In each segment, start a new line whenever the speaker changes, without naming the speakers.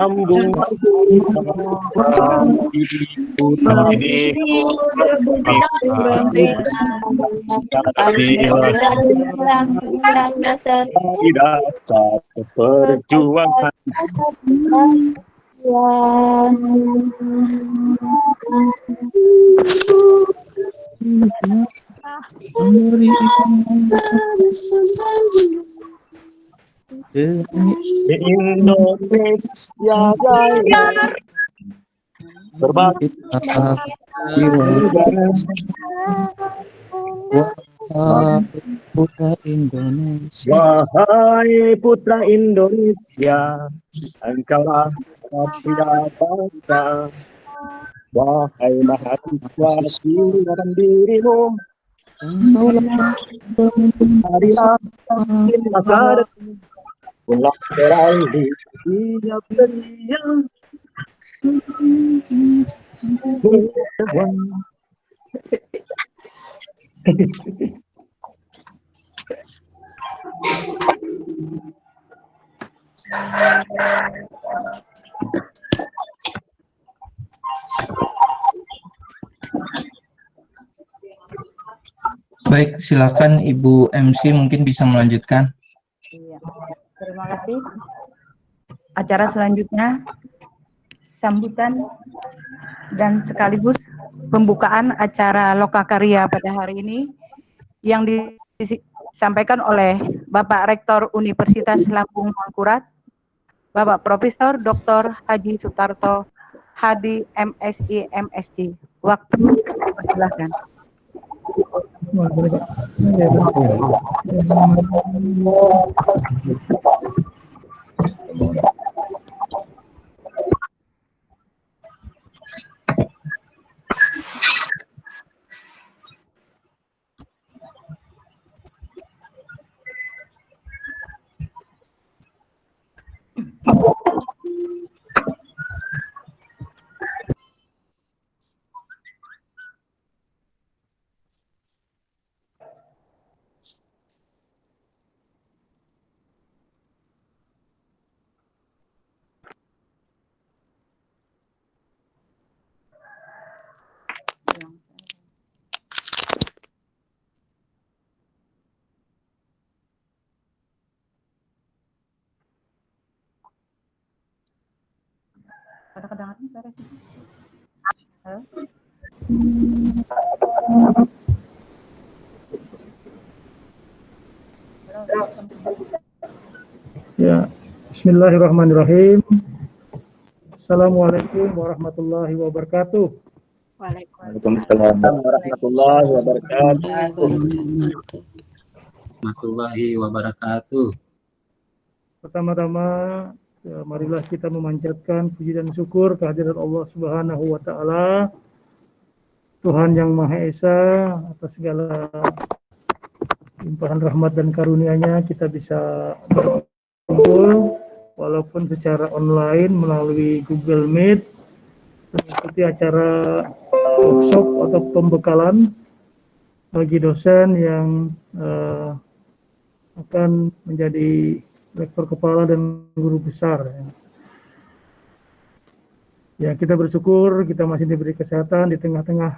Sambung dasar perjuangan. Di Indonesia Raya berbakti
putra Indonesia,
wahai putra Indonesia, engkaulah satria bangsa. Wahai mahasiswa di dalam dirimu, marilah bikin masa depan. Pulang beralih tiap beriang.
Baik, silakan Ibu MC mungkin bisa melanjutkan.
Iya, terima kasih. Acara selanjutnya sambutan dan sekaligus pembukaan acara Lokakarya pada hari ini yang disampaikan oleh Bapak Rektor Universitas Lampung Mangkurat, Bapak Profesor Dr. Haji Sutarto Hadi MSI MSc. Waktu silakan. Kadang-kadang suara sih. Halo?
Ya, Bismillahirrahmanirrahim. Assalamualaikum warahmatullahi wabarakatuh.
Waalaikumsalam warahmatullahi wabarakatuh.
warahmatullahi wabarakatuh.
Pertama-tama, ya, marilah kita memanjatkan puji dan syukur kehadirat Allah Subhanahu wa Ta'ala, Tuhan yang Maha Esa, atas segala limpahan rahmat dan karunia-Nya kita bisa berkumpul walaupun secara online melalui Google Meet, mengikuti acara workshop atau pembekalan bagi dosen yang akan menjadi rektor kepala dan guru besar. Ya, kita bersyukur kita masih diberi kesehatan di tengah-tengah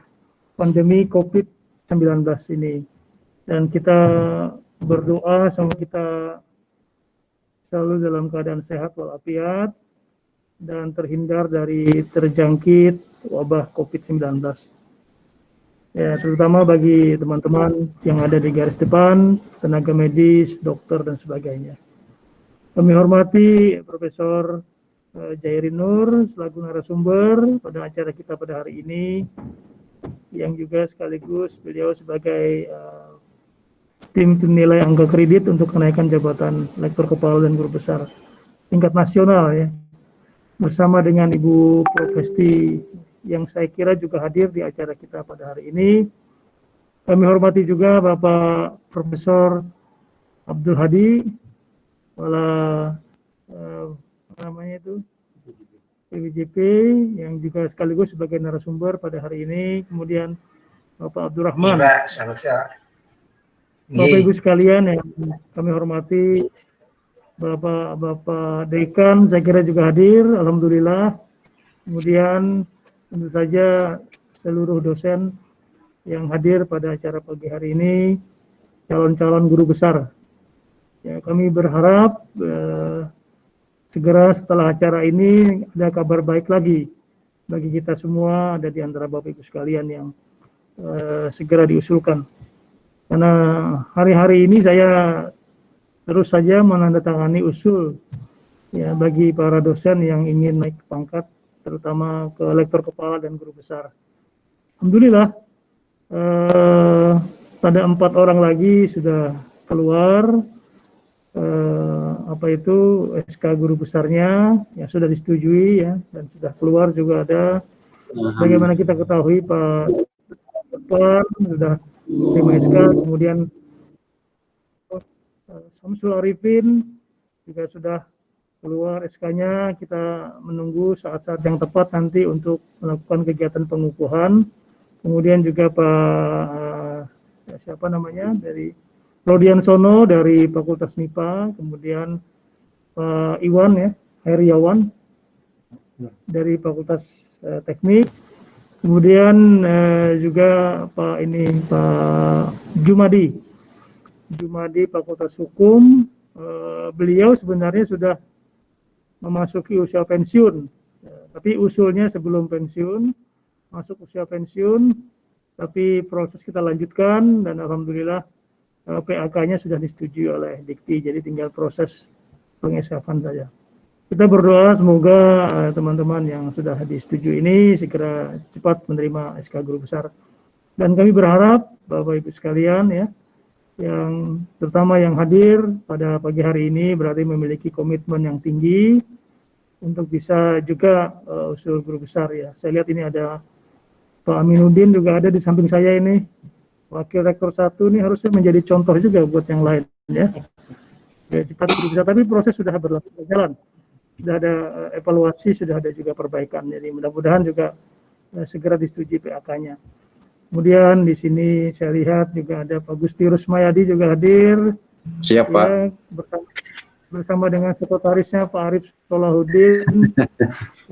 pandemi COVID-19 ini. Dan kita berdoa sama kita selalu dalam keadaan sehat walafiat dan terhindar dari terjangkit wabah COVID-19. Ya, terutama bagi teman-teman yang ada di garis depan, tenaga medis, dokter, dan sebagainya. Kami hormati Profesor Jairin Nur selaku narasumber pada acara kita pada hari ini, yang juga sekaligus beliau sebagai tim penilai angka kredit untuk kenaikan jabatan lektor kepala dan guru besar tingkat nasional, ya, bersama dengan Ibu Profesti yang saya kira juga hadir di acara kita pada hari ini. Kami hormati juga Bapak Profesor Abdul Hadi, kepala PWJP, yang juga sekaligus sebagai narasumber pada hari ini. Kemudian Bapak Abdurrahman. Bapak Ibu sekalian yang kami hormati, Bapak Dekan saya kira juga hadir, alhamdulillah. Kemudian tentu saja seluruh dosen yang hadir pada acara pagi hari ini, calon-calon guru besar. Ya, kami berharap segera setelah acara ini ada kabar baik lagi bagi kita semua, ada di antara Bapak Ibu sekalian yang segera diusulkan. Karena hari-hari ini saya terus saja menandatangani usul ya bagi para dosen yang ingin naik pangkat, terutama ke lektor kepala dan guru besar. Alhamdulillah pada 4 orang lagi sudah keluar SK guru besarnya yang sudah disetujui ya, dan sudah keluar juga ada. Bagaimana kita ketahui Pak Depan sudah terima SK, kemudian Samsul Arifin juga sudah keluar SK-nya. Kita menunggu saat-saat yang tepat nanti untuk melakukan kegiatan pengukuhan. Kemudian juga Pak siapa namanya dari Rodian Sono dari Fakultas MIPA, kemudian Pak Iwan ya, Heriawan dari Fakultas Teknik, kemudian juga Pak Jumadi Fakultas Hukum. Beliau sebenarnya sudah memasuki usia pensiun, tapi usulnya sebelum pensiun, masuk usia pensiun, tapi proses kita lanjutkan dan alhamdulillah PAK-nya sudah disetujui oleh Dikti, jadi tinggal proses pengesahan saja. Kita berdoa semoga teman-teman yang sudah disetujui ini segera cepat menerima SK Guru Besar. Dan kami berharap Bapak Ibu sekalian ya, yang terutama yang hadir pada pagi hari ini berarti memiliki komitmen yang tinggi untuk bisa juga usul Guru Besar ya. Saya lihat ini ada Pak Aminuddin juga ada di samping saya ini. Wakil Rektor 1 ini harusnya menjadi contoh juga buat yang lain ya. Cepat bisa, tapi proses sudah berjalan. Sudah ada evaluasi, sudah ada juga perbaikan. Jadi mudah-mudahan juga segera disetujui PAK-nya. Kemudian di sini saya lihat juga ada Pak Gusti Rusmayadi juga hadir.
Siap, Pak.
Ya, bersama dengan sekretarisnya Pak Arif Solahuddin.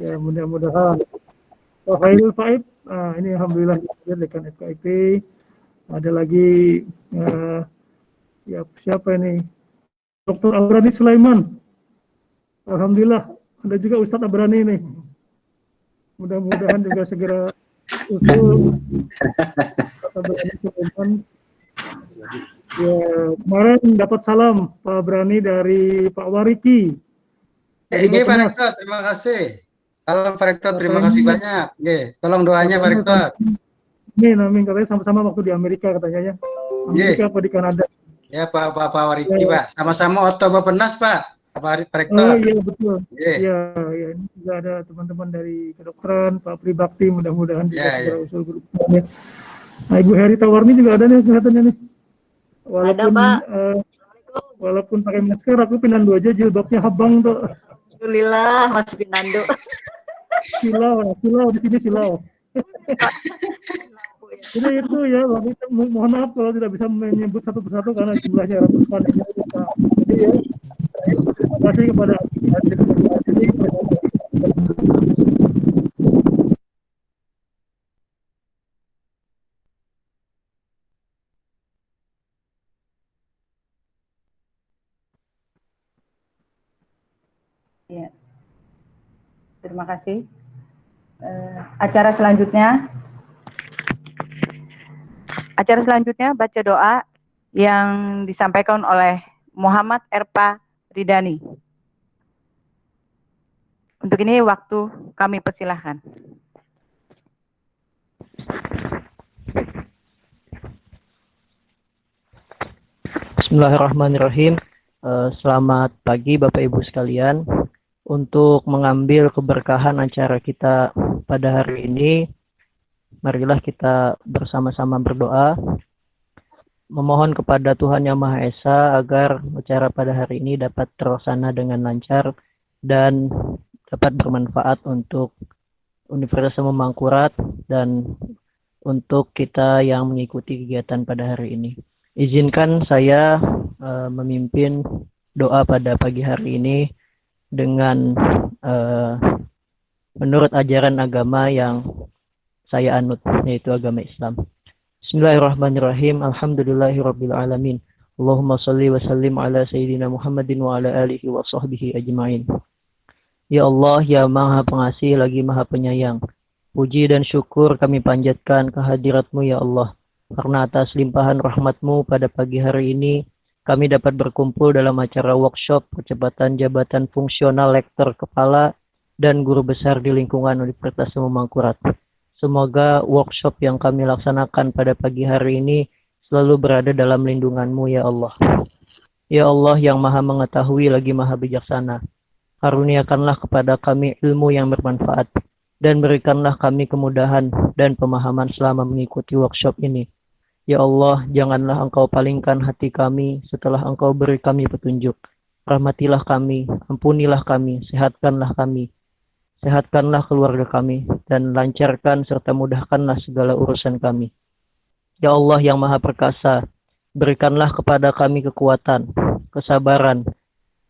Ya, mudah-mudahan. Pak Hairul Faib, ini alhamdulillah hadir dekan FKIP. Ada lagi ya siapa ini? Dr. Abrani Sulaiman. Alhamdulillah ada juga Ustadz Abrani ini. Mudah-mudahan juga segera usul. Abrani Sulaiman. Ya, kemarin dapat salam Pak Abrani dari Pak Wariki.
Ini Pak Rektor, terima kasih. Salam Pak Rektor, terima kasih banyak. Tolong doanya Pak Rektor.
Amin, katanya sama-sama waktu di Amerika katanya ya. Amerika apa di Kanada.
Ya Pak Wariki ya. Pak, sama-sama Otto Bapenas Pak Rektor.
Oh iya betul. Iya, ini juga ada teman-teman dari kedokteran, Pak Pribakti, mudah-mudahan juga segera usul grup. Nah, Ibu Heri Tawarni juga ada nih kelihatannya nih. Walaupun, ada Pak. Walaupun pakai masker, aku pinando aja jilbabnya habang tuh.
Alhamdulillah masih pinando.
Silau di sini silau. Jadi itu ya, mohon maaf kalau tidak bisa menyebut satu persatu karena jumlahnya ratusan. Jadi ya, terima kasih kepada ini.
Ya, terima kasih. Acara selanjutnya baca doa yang disampaikan oleh Muhammad Erpa Ridani. Untuk ini waktu kami persilahkan.
Bismillahirrahmanirrahim. Selamat pagi Bapak Ibu sekalian. Untuk mengambil keberkahan acara kita pada hari ini, marilah kita bersama-sama berdoa, memohon kepada Tuhan Yang Maha Esa agar acara pada hari ini dapat terlaksana dengan lancar dan dapat bermanfaat untuk Universitas Mangkurat dan untuk kita yang mengikuti kegiatan pada hari ini. Izinkan saya memimpin doa pada pagi hari ini dengan menurut ajaran agama yang saya anut, yaitu agama Islam. Bismillahirrahmanirrahim. Alhamdulillahirabbil alamin. Allahumma shalli wa sallim ala sayyidina Muhammadin wa ala alihi wa sahbihi ajma'in. Ya Allah, ya Maha Pengasih lagi Maha Penyayang. Puji dan syukur kami panjatkan kehadirat-Mu ya Allah. Karena atas limpahan rahmat-Mu pada pagi hari ini, kami dapat berkumpul dalam acara workshop percepatan jabatan fungsional lektor kepala dan guru besar di lingkungan Universitas Semu Mangkurat. Semoga workshop yang kami laksanakan pada pagi hari ini selalu berada dalam lindungan-Mu ya Allah. Ya Allah yang Maha Mengetahui lagi Maha Bijaksana, karuniakanlah kepada kami ilmu yang bermanfaat dan berikanlah kami kemudahan dan pemahaman selama mengikuti workshop ini. Ya Allah, janganlah Engkau palingkan hati kami setelah Engkau beri kami petunjuk. Rahmatilah kami, ampunilah kami, sehatkanlah kami. Sehatkanlah keluarga kami, dan lancarkan serta mudahkanlah segala urusan kami. Ya Allah yang Maha Perkasa, berikanlah kepada kami kekuatan, kesabaran,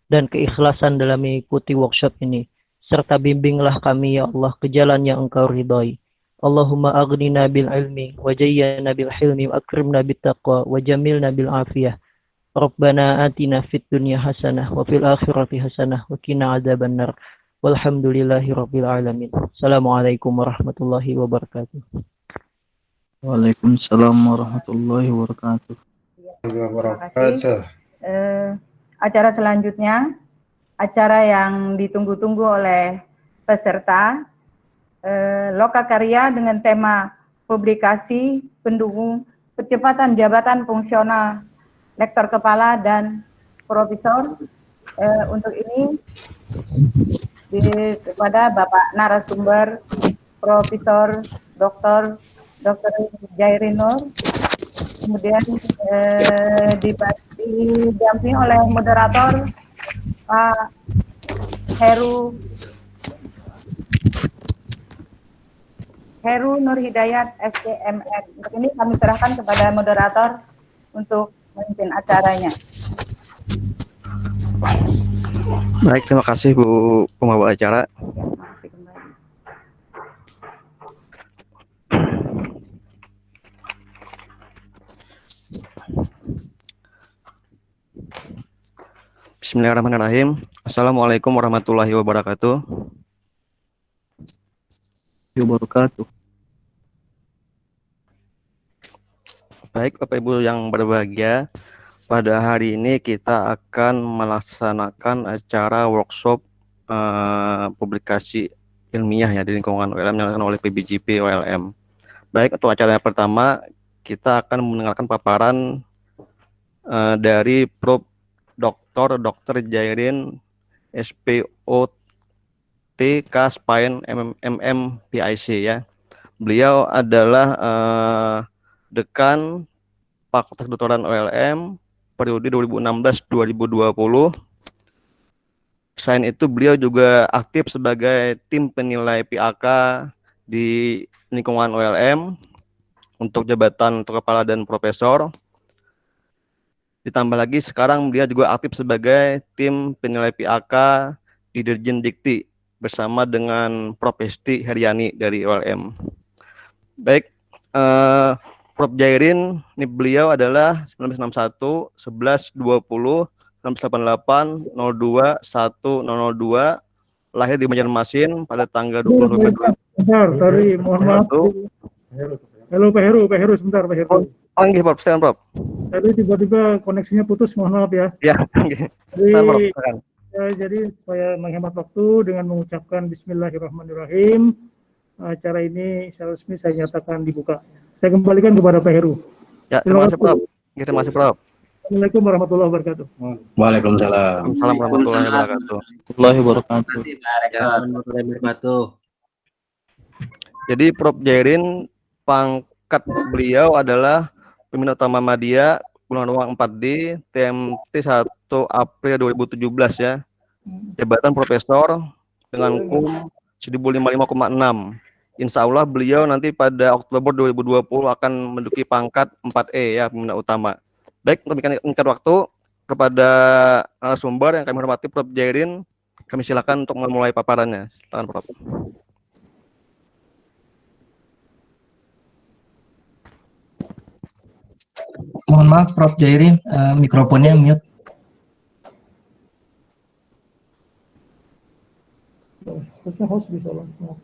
dan keikhlasan dalam mengikuti workshop ini. Serta bimbinglah kami ya Allah ke jalan yang Engkau ridhai. Allahumma aghnina bil ilmi, wa jayyana bil hilmi, wa akrimna bit taqwa, wa jamilna bil afiyah. Rabbana atina fid dunya hasanah, wa fil akhirati hasanah, wa qina adzabannar. Walhamdulillahirabbil alamin. Assalamualaikum warahmatullahi wabarakatuh.
Waalaikumsalam warahmatullahi wabarakatuh.
Terima kasih. Acara selanjutnya, acara yang ditunggu-tunggu oleh peserta, lokakarya dengan tema publikasi pendukung percepatan jabatan fungsional lektor kepala dan profesor. Untuk ini kepada Bapak narasumber Profesor Dr. Jairin Nur, kemudian didampingi oleh moderator Pak Heru Nur Hidayat SCMR. Untuk ini kami serahkan kepada moderator untuk memimpin acaranya.
Baik, terima kasih Bu pembawa acara.
Masih kembali.
Bismillahirrahmanirrahim. Assalamualaikum warahmatullahi wabarakatuh.
Wabarakatuh.
Baik, Bapak Ibu yang berbahagia, pada hari ini kita akan melaksanakan acara workshop publikasi ilmiah ya di lingkungan ULM yang dilakukan oleh PBJP ULM. Baik, untuk acara yang pertama kita akan mendengarkan paparan dari Prof. Dr. Jairin SPOT Kaspain MMPIC ya. Beliau adalah Dekan Fakultas Kedokteran ULM periode 2016-2020. Selain itu beliau juga aktif sebagai tim penilai PAK di lingkungan ULM untuk jabatan kepala dan profesor. Ditambah lagi sekarang beliau juga aktif sebagai tim penilai PAK di Dirjen Dikti bersama dengan Prof. Hesti Heriani dari ULM. Baik, Prof. Jairin, ini beliau adalah 1961, 11, 20, 1988, 02, 1, 002, lahir di Banjarmasin pada tanggal 20 November.
Bentar, sorry, mohon maaf. Halo Pak Heru, sebentar Pak Heru.
Oh, ini Prof, silakan Prof.
Tadi tiba-tiba koneksinya putus, mohon maaf ya.
Ya,
Jadi saya menghemat waktu dengan mengucapkan Bismillahirrahmanirrahim. Acara ini secara resmi saya nyatakan dibuka. Saya kembalikan kepada Pak Heru.
Ya, terima kasih Prof. Terima kasih Prof.
Assalamualaikum warahmatullahi wabarakatuh.
Waalaikumsalam.
Assalamualaikum warahmatullahi wabarakatuh.
Warahmatullahi wabarakatuh.
Jadi Prof. Jairin, pangkat beliau adalah pembina utama Madya Gulungan Ruang 4D TMT 1 April 2017 ya. Jabatan profesor dengan KUM 1055,6. Insya Allah beliau nanti pada Oktober 2020 akan menduduki pangkat 4E ya, pembina utama. Baik, untuk meningkatkan waktu, kepada narasumber yang kami hormati Prof. Jairin, kami silakan untuk memulai paparannya. Silakan Prof.
Mohon maaf Prof. Jairin, mikrofonnya mute.
Harusnya host bisa langsung.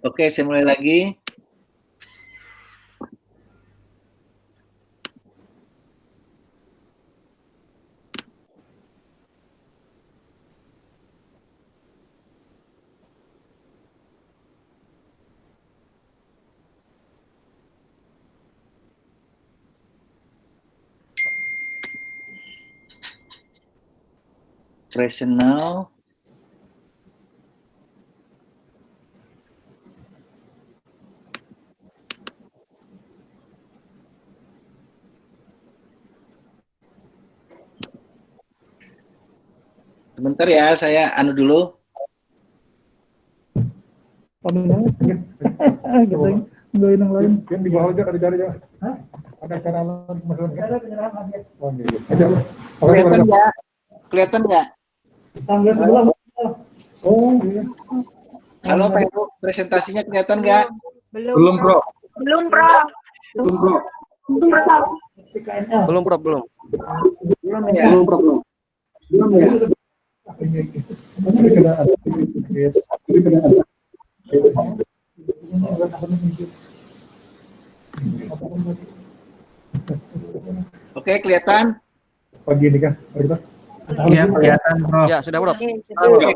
Oke, saya mulai lagi. Present now. Sebentar ya, saya anu dulu.
Kita nggak yang lain. Yang di bawah aja ada cari ya. Ada cara lain masalah. Ada penyerahan hadiah.
Kelihatan nggak? Kelihatan nggak?
Tanggal sebelah. Oh iya.
Halo Pak Ibu, presentasinya kelihatan nggak?
Belum, Bro.
Belum, Prof.
Belum Prof, belum.
Belum ya? Belum ya? Oke, kelihatan?
Pagi ini kan, kita.
Iya, kelihatan Prof.
Ya, sudah Prof.
Oke,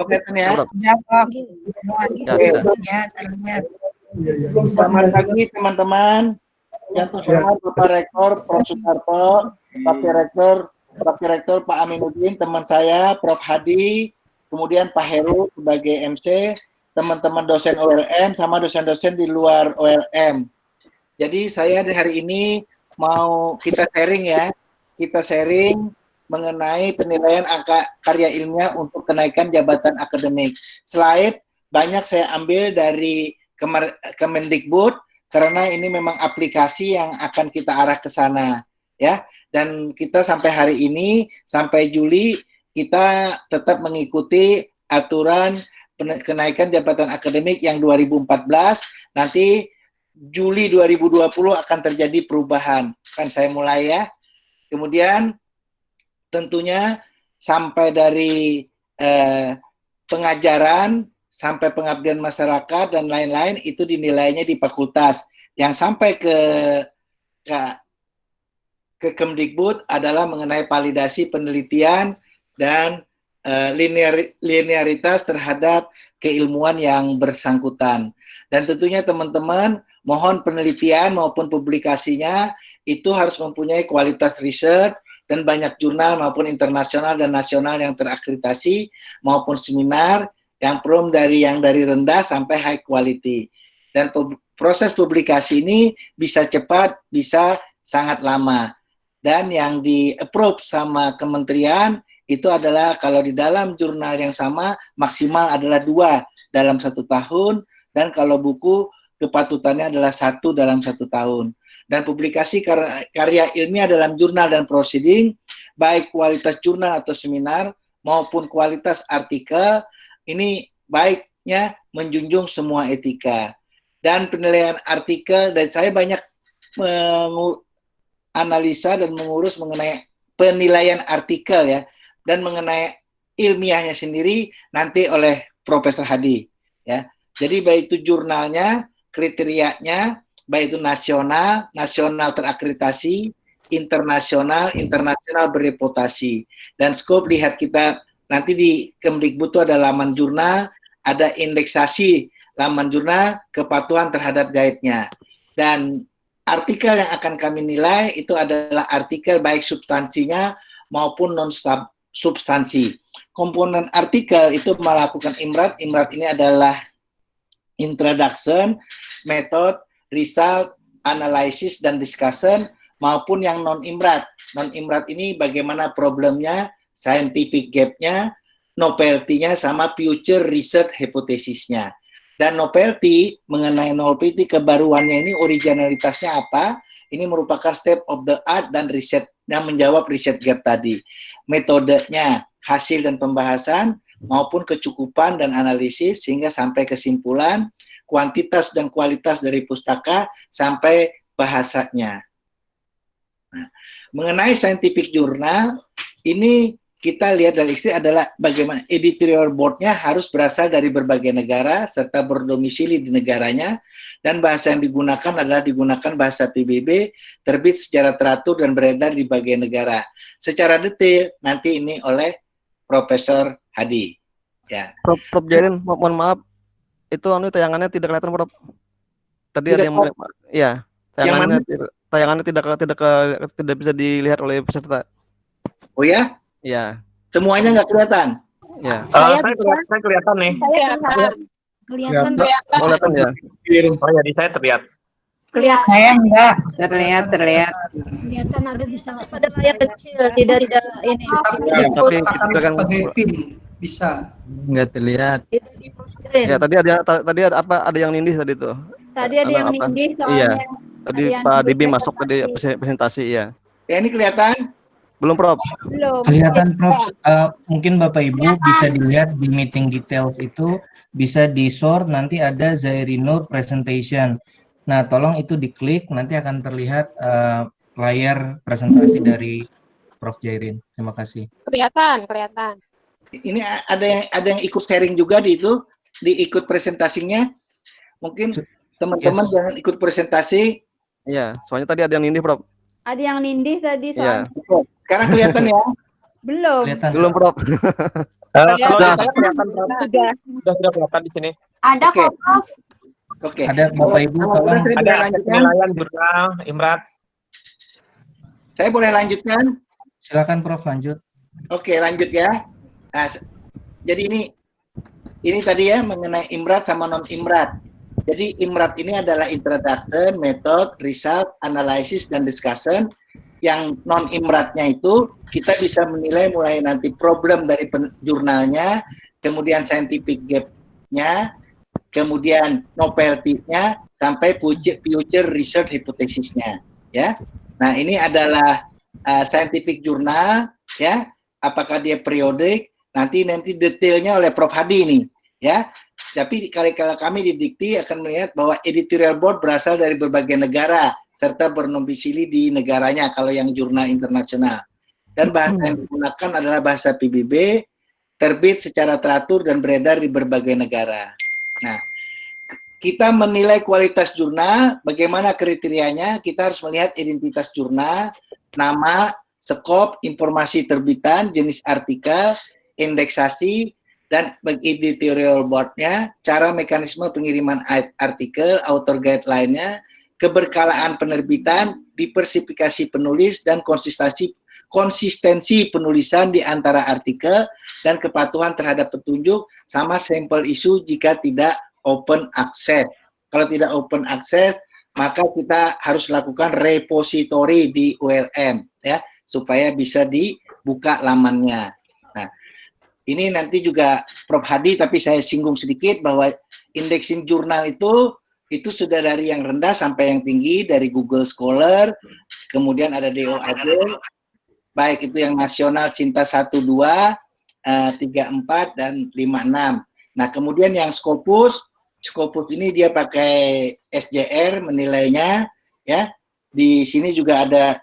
kelihatan ya?
Ya, Prof.
Ya, sudah.
Ya, terlihat.
Selamat pagi teman-teman. Yang terhormat Bapak Rektor Prof. Sutarto, Wakil Rektor Pak Aminuddin, teman saya Prof. Hadi, kemudian Pak Heru sebagai MC, teman-teman dosen OLM sama dosen-dosen di luar OLM. Jadi saya di hari ini mau kita sharing ya, kita sharing mengenai penilaian angka karya ilmiah untuk kenaikan jabatan akademik. Slide banyak saya ambil dari Kemendikbud karena ini memang aplikasi yang akan kita arah ke sana ya. Dan kita sampai hari ini sampai Juli kita tetap mengikuti aturan kenaikan jabatan akademik yang 2014. Nanti Juli 2020 akan terjadi perubahan. Kan saya mulai ya. Kemudian tentunya sampai dari pengajaran sampai pengabdian masyarakat dan lain-lain itu dinilainya di fakultas. Yang sampai ke Kemdikbud adalah mengenai validasi penelitian dan linearitas terhadap keilmuan yang bersangkutan. Dan tentunya teman-teman mohon penelitian maupun publikasinya itu harus mempunyai kualitas riset dan banyak jurnal maupun internasional dan nasional yang terakreditasi maupun seminar yang dari rendah sampai high quality. Dan proses publikasi ini bisa cepat, bisa sangat lama. Dan yang di-approve sama kementerian itu adalah kalau di dalam jurnal yang sama maksimal adalah 2 dalam 1 tahun, dan kalau buku kepatutannya adalah 1 dalam 1 tahun. Dan publikasi karya ilmiah dalam jurnal dan proceeding, baik kualitas jurnal atau seminar maupun kualitas artikel, ini baiknya menjunjung semua etika. Dan penilaian artikel, dan saya banyak analisa dan mengurus mengenai penilaian artikel ya, dan mengenai ilmiahnya sendiri nanti oleh Profesor Hadi ya. Jadi baik itu jurnalnya, kriterianya, baik itu nasional terakreditasi, internasional bereputasi. Dan skop lihat kita nanti di Kemdikbud itu ada laman jurnal, ada indeksasi laman jurnal, kepatuhan terhadap guide-nya. Dan artikel yang akan kami nilai itu adalah artikel baik substansinya maupun non-substansi. Komponen artikel itu melakukan IMRAT. IMRAT ini adalah introduction, method, result, analysis, dan discussion, maupun yang non-IMRAT. Non-IMRAT ini bagaimana problemnya, scientific gap-nya, novelty-nya, sama future research hypothesis-nya. Dan novelty, mengenai novelty kebaruannya ini originalitasnya apa? Ini merupakan step of the art dan riset yang menjawab riset gap tadi. Metodenya, hasil dan pembahasan maupun kecukupan dan analisis sehingga sampai kesimpulan, kuantitas dan kualitas dari pustaka sampai bahasanya. Nah, mengenai scientific journal, ini kita lihat dari istri adalah bagaimana editorial board-nya harus berasal dari berbagai negara serta berdomisili di negaranya, dan bahasa yang digunakan adalah digunakan bahasa PBB, terbit secara teratur dan beredar di berbagai negara. Secara detail nanti ini oleh Profesor Hadi. Ya.
Prof Jairin, mohon maaf, itu tayangannya tidak kelihatan, Prof. Tadi ada yang ya, tayangannya tidak bisa dilihat oleh peserta.
Oh ya?
Ya.
Semuanya nggak kelihatan?
Ya.
Saya kelihatan nih.
Kelihatan.
Oh, kelihatan ya.
Oh ya, di saya terlihat.
Kelihatan.
Saya enggak.
Terlihat. Kelihatan ada di salah satu saya kecil, tidak ini.
Ya, tapi
sebagai pin bisa.
Nggak terlihat.
Ya, tadi ada apa? Ada yang nindih tadi tuh.
Tadi ada yang nindih soalnya.
Iya. Tadi Pak Dibi masuk tadi presentasi ya.
Ya, ini kelihatan?
Belum, Prof.
Belum.
Kelihatan, Prof. Mungkin Bapak Ibu bisa dilihat di meeting details itu, bisa di short, nanti ada Zairino presentation. Nah, tolong itu diklik, nanti akan terlihat layar presentasi dari Prof Jairin. Terima kasih.
Kelihatan.
Ini ada yang ikut sharing juga di itu, ikut presentasinya. Mungkin teman-teman jangan ikut presentasi.
Iya, soalnya tadi ada yang nindih, Prof.
Ada yang nindih tadi soalnya.
Sekarang kelihatan ya?
Belum.
Belum, Prof.
Kalau saya kelihatan, Prof. Sudah kelihatan di sini.
Ada kok, Prof.
Oke.
Ada Bapak Ibu, tolong.
Ada penilaian jurnal Imrat.
Saya boleh lanjutkan?
Silakan, Prof, lanjut.
Oke, lanjut ya. Nah, jadi ini tadi ya mengenai Imrat sama non Imrat. Jadi Imrat ini adalah introduction, method, result, analysis, dan discussion. Yang non Imratnya itu kita bisa menilai mulai nanti problem dari jurnalnya, kemudian scientific gap-nya, kemudian novelty-nya, sampai future research hypothesis-nya. Ya. Nah, ini adalah scientific journal, ya. Apakah dia periodik? Nanti detailnya oleh Prof Hadi nih, ya. Tapi kalau kami di Dikti akan melihat bahwa editorial board berasal dari berbagai negara serta berdomisili di negaranya kalau yang jurnal internasional. Dan bahasa yang digunakan adalah bahasa PBB, terbit secara teratur dan beredar di berbagai negara. Nah, kita menilai kualitas jurnal, bagaimana kriterianya? Kita harus melihat identitas jurnal, nama, skop, informasi terbitan, jenis artikel, indeksasi, dan editorial board-nya, cara mekanisme pengiriman artikel, author guideline-nya, keberkalaan penerbitan, diversifikasi penulis, dan konsistensi penulisan di antara artikel, dan kepatuhan terhadap petunjuk, sama sampel isu jika tidak open access. Kalau tidak open access, maka kita harus lakukan repository di ULM, ya, supaya bisa dibuka lamannya. Nah, ini nanti juga Prof Hadi, tapi saya singgung sedikit bahwa indexing jurnal itu sudah dari yang rendah sampai yang tinggi, dari Google Scholar, kemudian ada DO Agile, baik itu yang nasional Cinta 12, 34, dan 56. Nah, kemudian yang Scopus ini dia pakai SJR menilainya, ya. Di sini juga ada,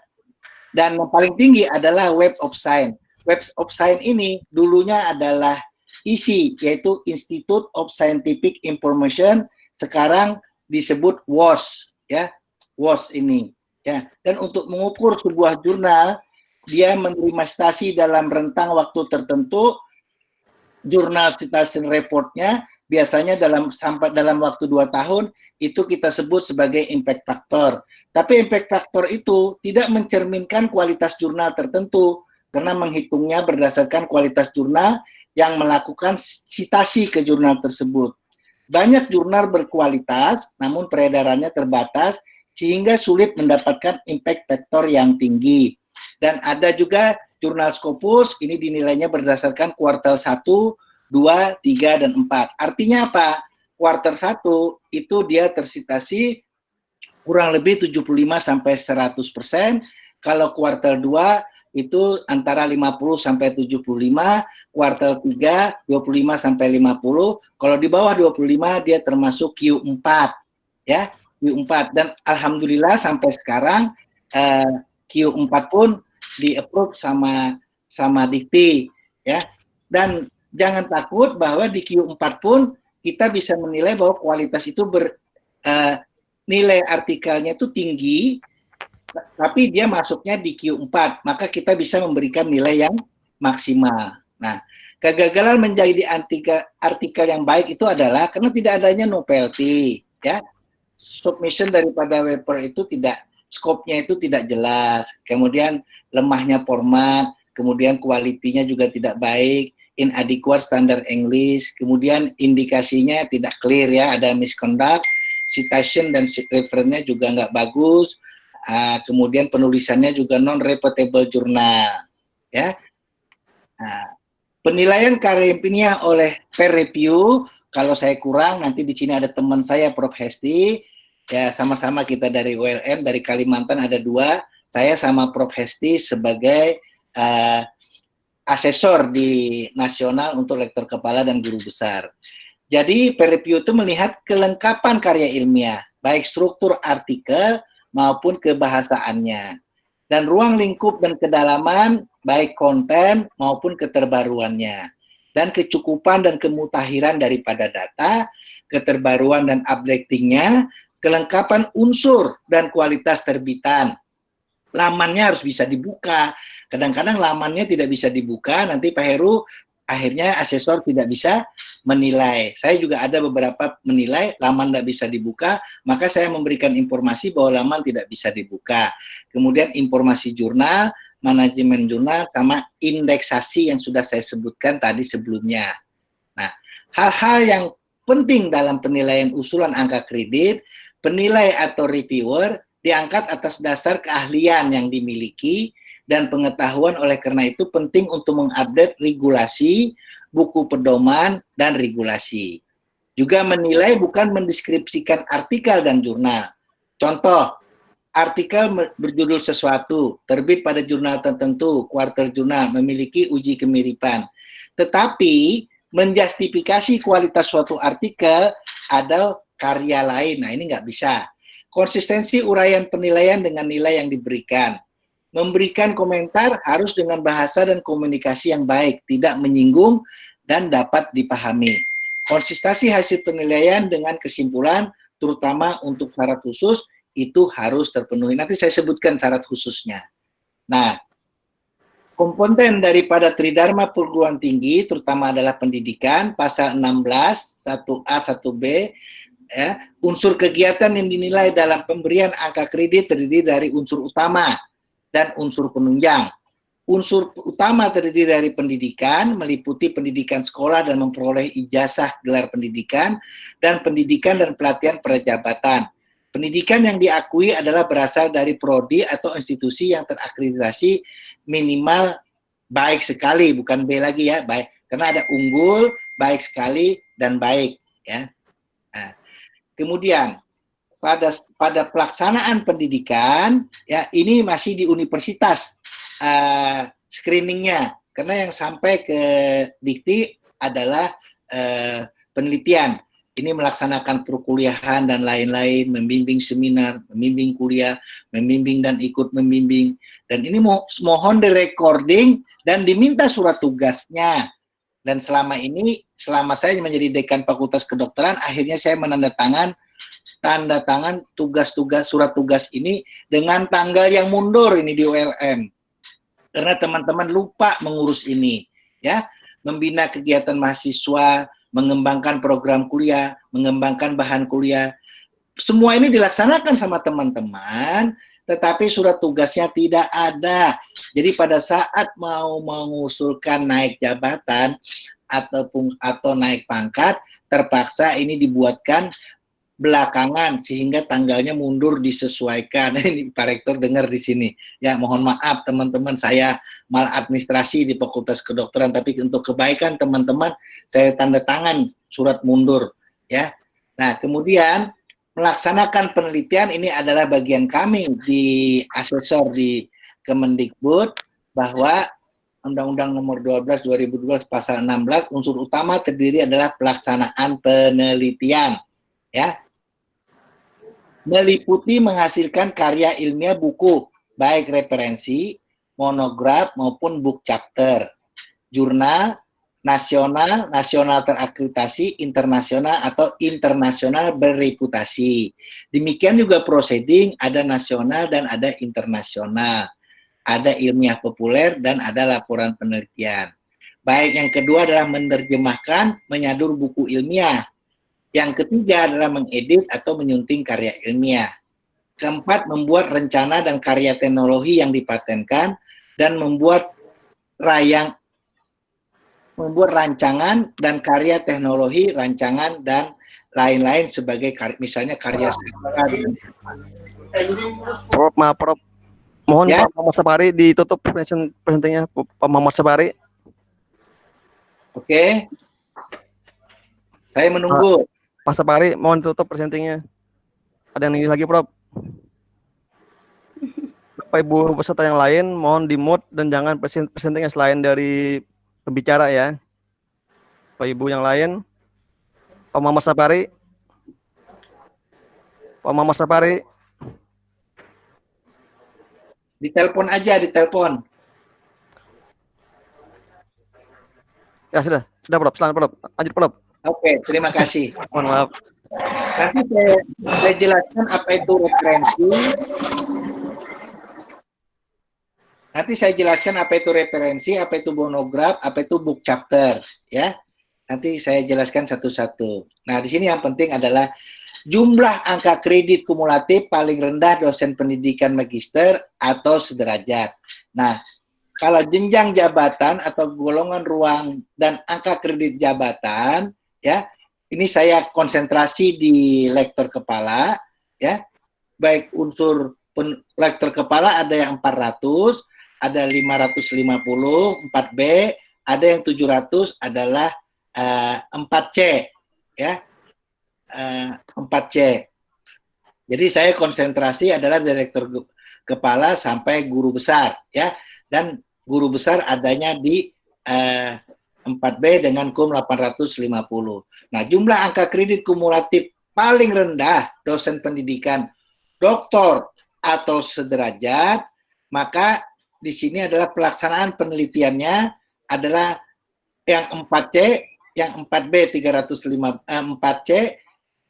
dan yang paling tinggi adalah Web of Science. Web of Science ini dulunya adalah ISI, yaitu Institute of Scientific Information, sekarang disebut WOS, ya, WOS ini, ya. Dan untuk mengukur sebuah jurnal, dia menerima citasi dalam rentang waktu tertentu. Jurnal citation report-nya biasanya sampai dalam waktu 2 tahun, itu kita sebut sebagai impact factor. Tapi impact factor itu tidak mencerminkan kualitas jurnal tertentu, karena menghitungnya berdasarkan kualitas jurnal yang melakukan citasi ke jurnal tersebut. Banyak jurnal berkualitas, namun peredarannya terbatas, sehingga sulit mendapatkan impact factor yang tinggi. Dan ada juga jurnal Scopus, ini dinilainya berdasarkan kuartal 1, 2, 3, dan 4. Artinya apa? kuartal 1 itu dia tersitasi kurang lebih 75 sampai 100%, kalau kuartal 2 itu antara 50 sampai 75, kuartal 3 25 sampai 50, kalau di bawah 25 dia termasuk Q4 ya, Q4, dan alhamdulillah sampai sekarang Q4 pun di-approve sama Dikti ya. Dan jangan takut bahwa di Q4 pun kita bisa menilai bahwa kualitas itu nilai artikelnya itu tinggi, tapi dia masuknya di Q4, maka kita bisa memberikan nilai yang maksimal. Nah, kegagalan menjadi artikel yang baik itu adalah karena tidak adanya novelty, ya. Submission daripada paper itu tidak, scope-nya itu tidak jelas, kemudian lemahnya format, kemudian kualitinya juga tidak baik, inadequate standard English, kemudian indikasinya tidak clear ya, ada misconduct, citation dan reference-nya juga nggak bagus, kemudian penulisannya juga non-reportable jurnal, ya. Nah, penilaian karya ilmiah oleh peer review, kalau saya kurang, nanti di sini ada teman saya, Prof. Hesti, ya sama-sama kita dari ULM, dari Kalimantan ada 2, saya sama Prof. Hesti sebagai asesor di nasional untuk lektor kepala dan guru besar. Jadi peer review itu melihat kelengkapan karya ilmiah, baik struktur artikel maupun kebahasaannya, dan ruang lingkup dan kedalaman, baik konten maupun keterbaruannya, dan kecukupan dan kemutahiran daripada data, keterbaruan dan updatingnya, kelengkapan unsur dan kualitas terbitan. Lamannya harus bisa dibuka. Kadang-kadang lamannya tidak bisa dibuka, nanti Pak Heru akhirnya asesor tidak bisa menilai. Saya juga ada beberapa menilai laman tidak bisa dibuka, maka saya memberikan informasi bahwa laman tidak bisa dibuka. Kemudian informasi jurnal, manajemen jurnal, sama indeksasi yang sudah saya sebutkan tadi sebelumnya. Nah, hal-hal yang penting dalam penilaian usulan angka kredit, penilai atau reviewer diangkat atas dasar keahlian yang dimiliki dan pengetahuan, oleh karena itu penting untuk mengupdate regulasi, buku pedoman, dan regulasi. Juga menilai bukan mendeskripsikan artikel dan jurnal. Contoh, artikel berjudul sesuatu, terbit pada jurnal tertentu, quarter jurnal, memiliki uji kemiripan. Tetapi, menjustifikasi kualitas suatu artikel ada karya lain. Nah, ini nggak bisa. Konsistensi uraian penilaian dengan nilai yang diberikan. Memberikan komentar harus dengan bahasa dan komunikasi yang baik, tidak menyinggung dan dapat dipahami. Konsistensi hasil penilaian dengan kesimpulan, terutama untuk syarat khusus, itu harus terpenuhi. Nanti saya sebutkan syarat khususnya. Nah, komponen daripada Tridharma perguruan tinggi, terutama adalah pendidikan, pasal 16, 1A, 1B, ya, unsur kegiatan yang dinilai dalam pemberian angka kredit terdiri dari unsur utama dan unsur penunjang. Unsur utama terdiri dari pendidikan, meliputi pendidikan sekolah dan memperoleh ijazah gelar pendidikan, dan pendidikan dan pelatihan perjabatan. Pendidikan yang diakui adalah berasal dari prodi atau institusi yang terakreditasi minimal baik sekali, bukan B lagi ya, baik. Karena ada unggul, baik sekali, dan baik. Ya. Nah, kemudian pada pelaksanaan pendidikan, ya ini masih di universitas screeningnya, karena yang sampai ke Dikti adalah penelitian. Ini melaksanakan perkuliahan dan lain-lain, membimbing seminar, membimbing kuliah, membimbing dan ikut membimbing. Dan ini mohon di-recording dan diminta surat tugasnya. Dan selama ini, selama saya menjadi dekan Fakultas Kedokteran, akhirnya saya tanda tangan tugas-tugas, surat tugas ini dengan tanggal yang mundur ini di ULM. Karena teman-teman lupa mengurus ini, ya. Membina kegiatan mahasiswa, mengembangkan program kuliah, mengembangkan bahan kuliah. Semua ini dilaksanakan sama teman-teman, tetapi surat tugasnya tidak ada. Jadi pada saat mau mengusulkan naik jabatan atau naik pangkat, terpaksa ini dibuatkan belakangan sehingga tanggalnya mundur disesuaikan. Ini Pak Rektor dengar di sini. Ya, mohon maaf teman-teman, saya maladministrasi di Fakultas Kedokteran, tapi untuk kebaikan teman-teman saya tanda tangan surat mundur, ya. Nah, kemudian melaksanakan penelitian ini adalah bagian kami di asesor di Kemendikbud, bahwa Undang-Undang Nomor 12 2012 Pasal 16 unsur utama terdiri adalah pelaksanaan penelitian, ya. Meliputi menghasilkan karya ilmiah buku, baik referensi, monograf maupun book chapter, jurnal nasional terakreditasi, internasional atau internasional berreputasi. Demikian juga proceeding, ada nasional dan ada internasional. Ada ilmiah populer dan ada laporan penelitian. Baik, yang kedua adalah menerjemahkan, menyadur buku ilmiah. Yang ketiga adalah mengedit atau menyunting karya ilmiah. Keempat, membuat rencana dan karya teknologi yang dipatenkan dan membuat rancangan dan karya teknologi, rancangan dan lain-lain sebagai misalnya karya sastra.
Prof, maaf Prof. Mohon
Ya.
Pak Muhammad Sapari ditutup presentasinya, Pak Muhammad Sapari.
Oke. Saya menunggu.
Pak Sapari, mohon tutup presentasinya. Ada yang ini lagi, Prof. Bapak Ibu peserta yang lain, mohon di-mute dan jangan presentasinya selain dari pembicara ya. Bapak Ibu yang lain, Pak Muhammad Sapari. Pak Muhammad Sapari.
Ditelepon aja, ditelepon.
Ya sudah Prof. Silakan Prof. Lanjut Prof.
Oke, terima kasih.
Mohon maaf.
Nanti saya jelaskan apa itu referensi. Nanti saya jelaskan apa itu referensi, apa itu monograf, apa itu book chapter, ya. Nanti saya jelaskan satu-satu. Nah, di sini yang penting adalah jumlah angka kredit kumulatif paling rendah dosen pendidikan magister atau sederajat. Nah, kalau jenjang jabatan atau golongan ruang dan angka kredit jabatan, ya, ini saya konsentrasi di lektor kepala, ya. Baik unsur lektor kepala ada yang 400, ada 550, 4B, ada yang 700 adalah 4C, ya. 4C. Jadi saya konsentrasi adalah direktur kepala sampai guru besar, ya. Dan guru besar adanya di 4B dengan KUM 850. Nah, jumlah angka kredit kumulatif paling rendah dosen pendidikan doktor atau sederajat, maka di sini adalah pelaksanaan penelitiannya adalah yang 4C, yang 4B 4C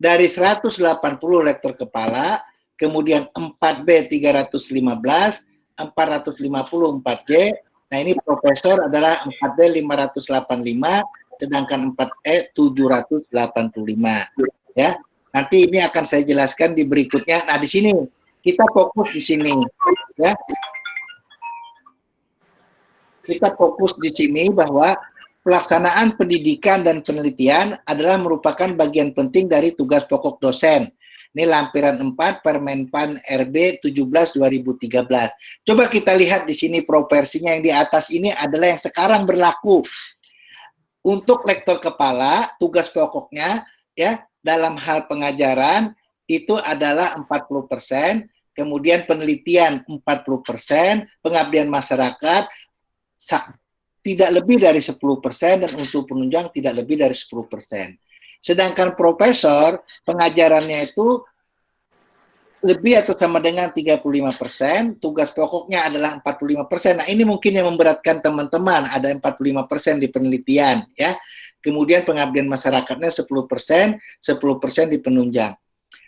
dari 180 lektor kepala, kemudian 4B 315, 450 4C. Nah, ini profesor adalah 4B 585, sedangkan 4E 785, ya. Nanti ini akan saya jelaskan di berikutnya. Nah, di sini kita fokus di sini, ya. Kita fokus di sini bahwa pelaksanaan pendidikan dan penelitian adalah merupakan bagian penting dari tugas pokok dosen. Ini lampiran 4 Permenpan RB 17 2013. Coba kita lihat di sini propersinya yang di atas ini adalah yang sekarang berlaku. Untuk lektor kepala, tugas pokoknya ya dalam hal pengajaran itu adalah 40%, kemudian penelitian 40%, pengabdian masyarakat tidak lebih dari 10% dan unsur penunjang tidak lebih dari 10%. Sedangkan profesor pengajarannya itu lebih atau sama dengan 35%, tugas pokoknya adalah 45%. Nah, ini mungkin yang memberatkan teman-teman, ada 45% di penelitian ya. Kemudian pengabdian masyarakatnya 10%, 10% di penunjang.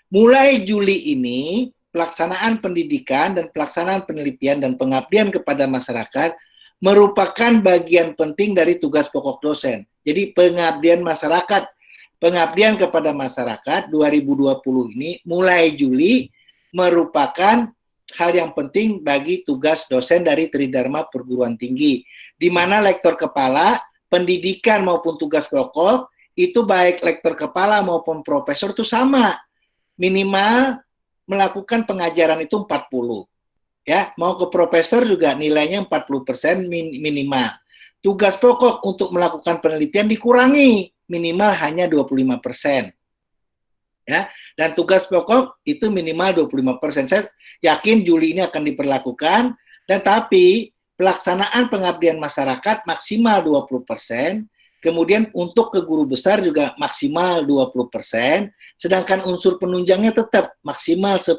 Mulai Juli ini pelaksanaan pendidikan dan pelaksanaan penelitian dan pengabdian kepada masyarakat merupakan bagian penting dari tugas pokok dosen. Jadi pengabdian masyarakat, pengabdian kepada masyarakat 2020 ini mulai Juli merupakan hal yang penting bagi tugas dosen dari Tridharma Perguruan Tinggi. Di mana lektor kepala, pendidikan maupun tugas pokok, itu baik lektor kepala maupun profesor itu sama. Minimal melakukan pengajaran itu 40. Ya, mau ke profesor juga nilainya 40% minimal. Tugas pokok untuk melakukan penelitian dikurangi, minimal hanya 25%. Ya, dan tugas pokok itu minimal 25%. Saya yakin Juli ini akan diperlakukan, dan tapi pelaksanaan pengabdian masyarakat maksimal 20%, kemudian untuk ke guru besar juga maksimal 20%, sedangkan unsur penunjangnya tetap maksimal 10%,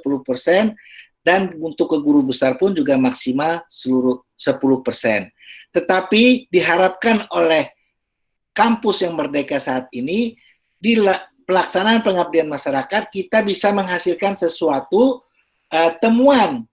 dan untuk ke guru besar pun juga maksimal seluruh 10%. Tetapi diharapkan oleh kampus yang merdeka saat ini, di pelaksanaan pengabdian masyarakat kita bisa menghasilkan sesuatu temuan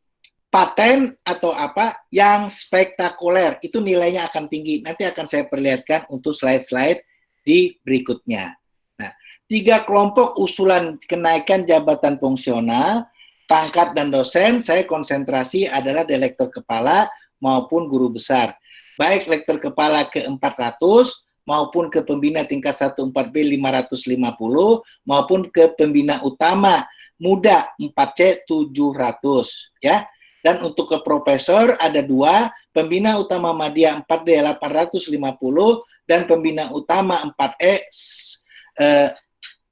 paten atau apa yang spektakuler, itu nilainya akan tinggi. Nanti akan saya perlihatkan untuk slide-slide di berikutnya. Nah, 3 kelompok usulan kenaikan jabatan fungsional, pangkat dan dosen, saya konsentrasi adalah di lektor kepala maupun guru besar. Baik lektor kepala ke 400 maupun ke pembina tingkat 1-4B 550 maupun ke pembina utama muda 4C 700 ya. Dan untuk ke profesor ada 2, pembina utama media 4D 850 dan pembina utama 4E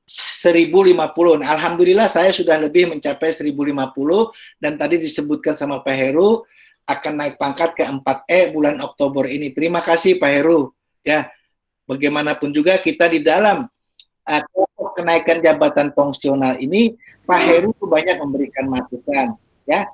1050. Nah, alhamdulillah saya sudah lebih mencapai 1050, dan tadi disebutkan sama Pak Heru akan naik pangkat ke 4E bulan Oktober ini. Terima kasih Pak Heru ya. Bagaimanapun juga kita di dalam kenaikan jabatan fungsional ini, Pak Heru tuh banyak memberikan masukan, ya,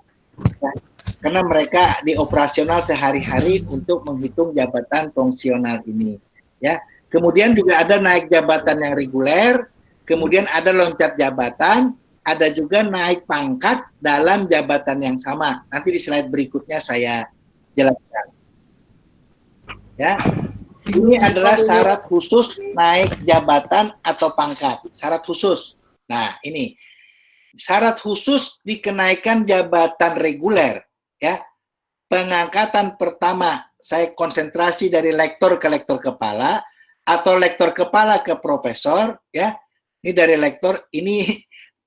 karena mereka di operasional sehari-hari untuk menghitung jabatan fungsional ini, ya. Kemudian juga ada naik jabatan yang reguler, kemudian ada loncat jabatan, ada juga naik pangkat dalam jabatan yang sama. Nanti di slide berikutnya saya jelaskan, ya. Ini adalah syarat khusus naik jabatan atau pangkat. Syarat khusus. Nah, ini syarat khusus dikenaikan jabatan reguler, ya. Pengangkatan pertama, saya konsentrasi dari lektor ke lektor kepala atau lektor kepala ke profesor, ya. Ini dari lektor, ini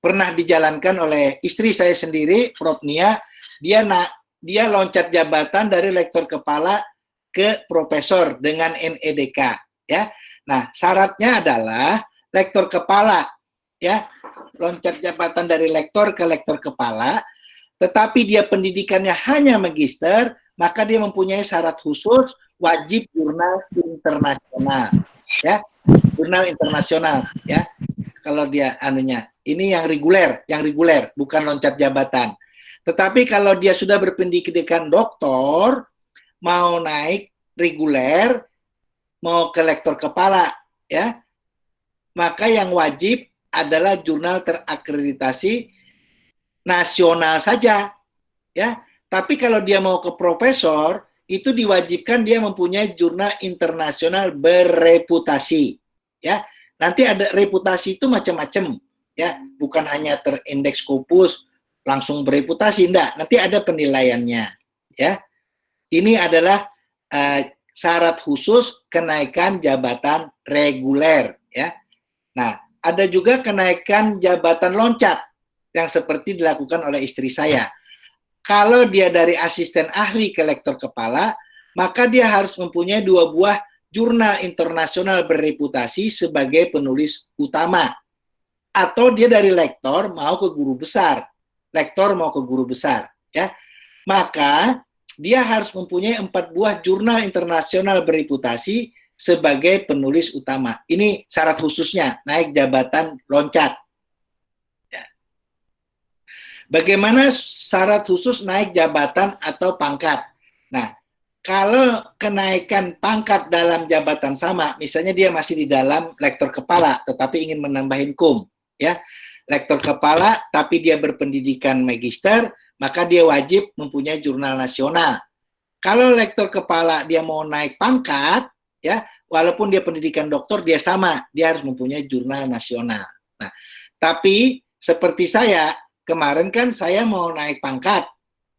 pernah dijalankan oleh istri saya sendiri, Prof. Nia. Dia loncat jabatan dari lektor kepala ke profesor dengan NEDK, ya. Nah, syaratnya adalah lektor kepala, ya, loncat jabatan dari lektor ke lektor kepala, tetapi dia pendidikannya hanya magister, maka dia mempunyai syarat khusus wajib jurnal internasional, ya, jurnal internasional, ya. Kalau dia anunya, ini yang reguler, bukan loncat jabatan. Tetapi kalau dia sudah berpendidikan doktor, mau naik reguler, mau ke lektor kepala, ya, maka yang wajib adalah jurnal terakreditasi nasional saja, ya. Tapi kalau dia mau ke profesor, itu diwajibkan dia mempunyai jurnal internasional berreputasi, ya. Nanti ada reputasi itu macam-macam, ya, bukan hanya terindeks Scopus langsung bereputasi, enggak. Nanti ada penilaiannya, ya. Ini adalah syarat khusus kenaikan jabatan reguler, ya. Nah, ada juga kenaikan jabatan loncat yang seperti dilakukan oleh istri saya. Kalau dia dari asisten ahli ke lektor kepala, maka dia harus mempunyai 2 buah jurnal internasional berreputasi sebagai penulis utama. Atau dia dari lektor mau ke guru besar. Lektor mau ke guru besar, ya. Maka dia harus mempunyai 4 buah jurnal internasional berreputasi sebagai penulis utama. Ini syarat khususnya, naik jabatan loncat. Ya. Bagaimana syarat khusus naik jabatan atau pangkat? Nah, kalau kenaikan pangkat dalam jabatan sama, misalnya dia masih di dalam lektor kepala, tetapi ingin menambahin kum, ya. Lektor kepala, tapi dia berpendidikan magister, maka dia wajib mempunyai jurnal nasional. Kalau lektor kepala dia mau naik pangkat, ya, walaupun dia pendidikan doktor, dia sama, dia harus mempunyai jurnal nasional. Nah, tapi seperti saya, kemarin kan saya mau naik pangkat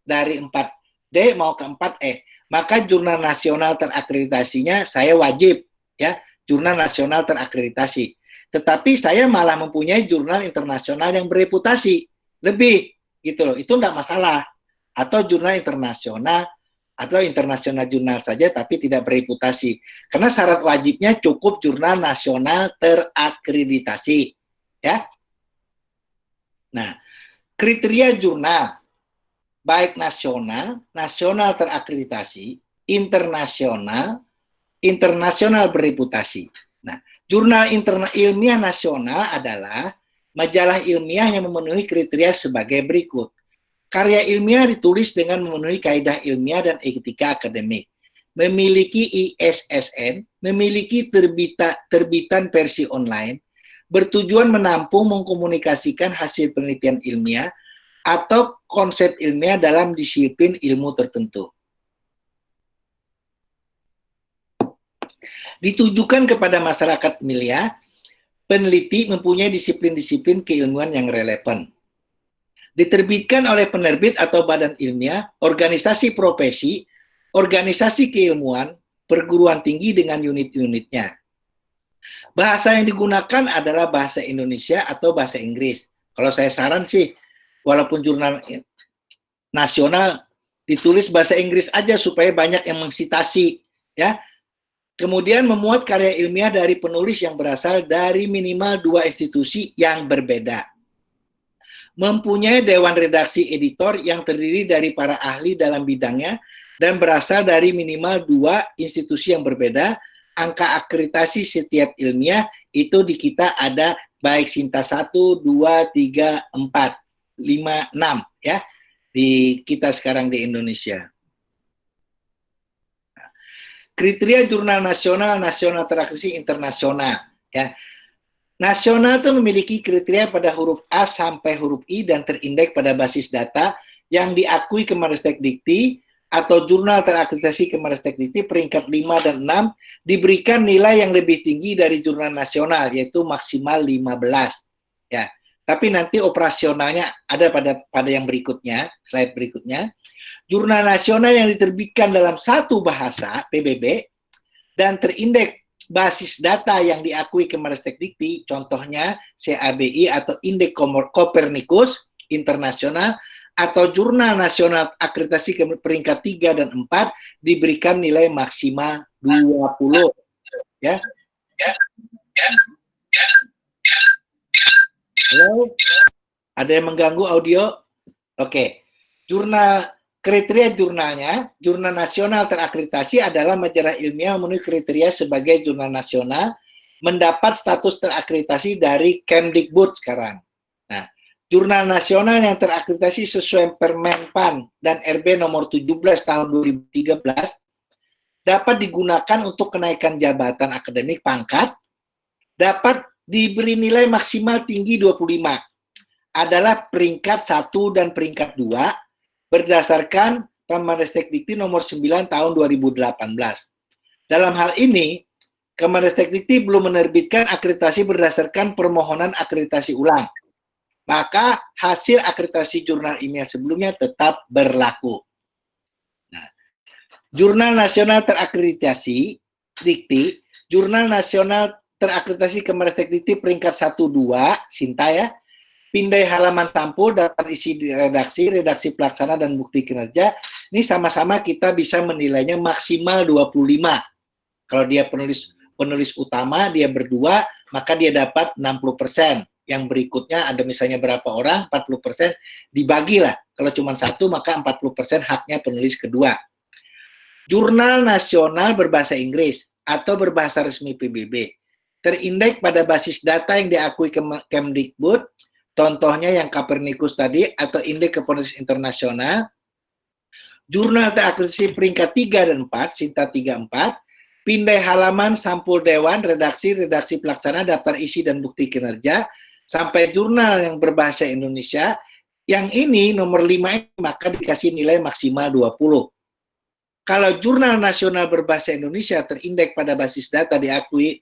dari 4D mau ke 4E, maka jurnal nasional terakreditasinya saya wajib, ya, jurnal nasional terakreditasi. Tetapi saya malah mempunyai jurnal internasional yang bereputasi, lebih, gitu loh, itu enggak masalah. Atau jurnal internasional, atau internasional jurnal saja tapi tidak bereputasi. Karena syarat wajibnya cukup jurnal nasional terakreditasi, ya. Nah, kriteria jurnal baik nasional, nasional terakreditasi, internasional, internasional bereputasi. Nah, jurnal ilmiah nasional adalah majalah ilmiah yang memenuhi kriteria sebagai berikut. Karya ilmiah ditulis dengan memenuhi kaidah ilmiah dan etika akademik, memiliki ISSN, memiliki terbitan versi online, bertujuan menampung mengkomunikasikan hasil penelitian ilmiah atau konsep ilmiah dalam disiplin ilmu tertentu. Ditujukan kepada masyarakat ilmiah, peneliti mempunyai disiplin-disiplin keilmuan yang relevan. Diterbitkan oleh penerbit atau badan ilmiah, organisasi profesi, organisasi keilmuan, perguruan tinggi dengan unit-unitnya. Bahasa yang digunakan adalah bahasa Indonesia atau bahasa Inggris. Kalau saya saran sih, walaupun jurnal nasional ditulis bahasa Inggris aja supaya banyak yang mengsitasi, ya. Kemudian memuat karya ilmiah dari penulis yang berasal dari minimal 2 institusi yang berbeda. Mempunyai dewan redaksi editor yang terdiri dari para ahli dalam bidangnya dan berasal dari minimal 2 institusi yang berbeda. Angka akreditasi setiap ilmiah itu di kita ada baik Sinta 1, 2, 3, 4, 5, 6 ya di kita sekarang di Indonesia. Kriteria jurnal nasional, nasional terakreditasi, internasional. Ya. Nasional itu memiliki kriteria pada huruf A sampai huruf I dan terindeks pada basis data yang diakui Kemendikti atau jurnal terakreditasi Kemendikti peringkat 5 dan 6 diberikan nilai yang lebih tinggi dari jurnal nasional, yaitu maksimal 15. Ya. Tapi nanti operasionalnya ada pada yang berikutnya, slide berikutnya. Jurnal nasional yang diterbitkan dalam satu bahasa PBB dan terindeks basis data yang diakui Kemendikti, contohnya CABI atau Indeks Copernicus internasional atau jurnal nasional akreditasi peringkat 3 dan 4 diberikan nilai maksimal 20. Ya. Halo? Ada yang mengganggu audio? Oke. Kriteria jurnalnya, jurnal nasional terakreditasi adalah majalah ilmiah memenuhi kriteria sebagai jurnal nasional, mendapat status terakreditasi dari Kemdikbud sekarang. Nah, jurnal nasional yang terakreditasi sesuai Permenpan dan RB nomor 17 tahun 2013 dapat digunakan untuk kenaikan jabatan akademik pangkat, dapat diberi nilai maksimal tinggi 25, adalah peringkat 1 dan peringkat 2, berdasarkan Kemendikti nomor 9 tahun 2018. Dalam hal ini, Kemendikti belum menerbitkan akreditasi berdasarkan permohonan akreditasi ulang. Maka hasil akreditasi jurnal ilmiah sebelumnya tetap berlaku. Nah, jurnal nasional terakreditasi Dikti, jurnal nasional terakreditasi Kemendikti peringkat 1-2, Sinta ya, pindai halaman sampul, daftar isi redaksi pelaksana dan bukti kinerja. Ini sama-sama kita bisa menilainya maksimal 25. Kalau dia penulis utama, dia berdua, maka dia dapat 60%. Yang berikutnya ada misalnya berapa orang, 40%, dibagilah. Kalau cuma satu, maka 40% haknya penulis kedua. Jurnal nasional berbahasa Inggris atau berbahasa resmi PBB. Terindeks pada basis data yang diakui Kemdikbud, contohnya yang Copernicus tadi, atau Indeks Copernicus Internasional. Jurnal terakreditasi peringkat 3 dan 4, Sinta 3-4, pindai halaman sampul dewan, redaksi pelaksana, daftar isi dan bukti kinerja, sampai jurnal yang berbahasa Indonesia, yang ini nomor 5, maka dikasih nilai maksimal 20. Kalau jurnal nasional berbahasa Indonesia terindeks pada basis data diakui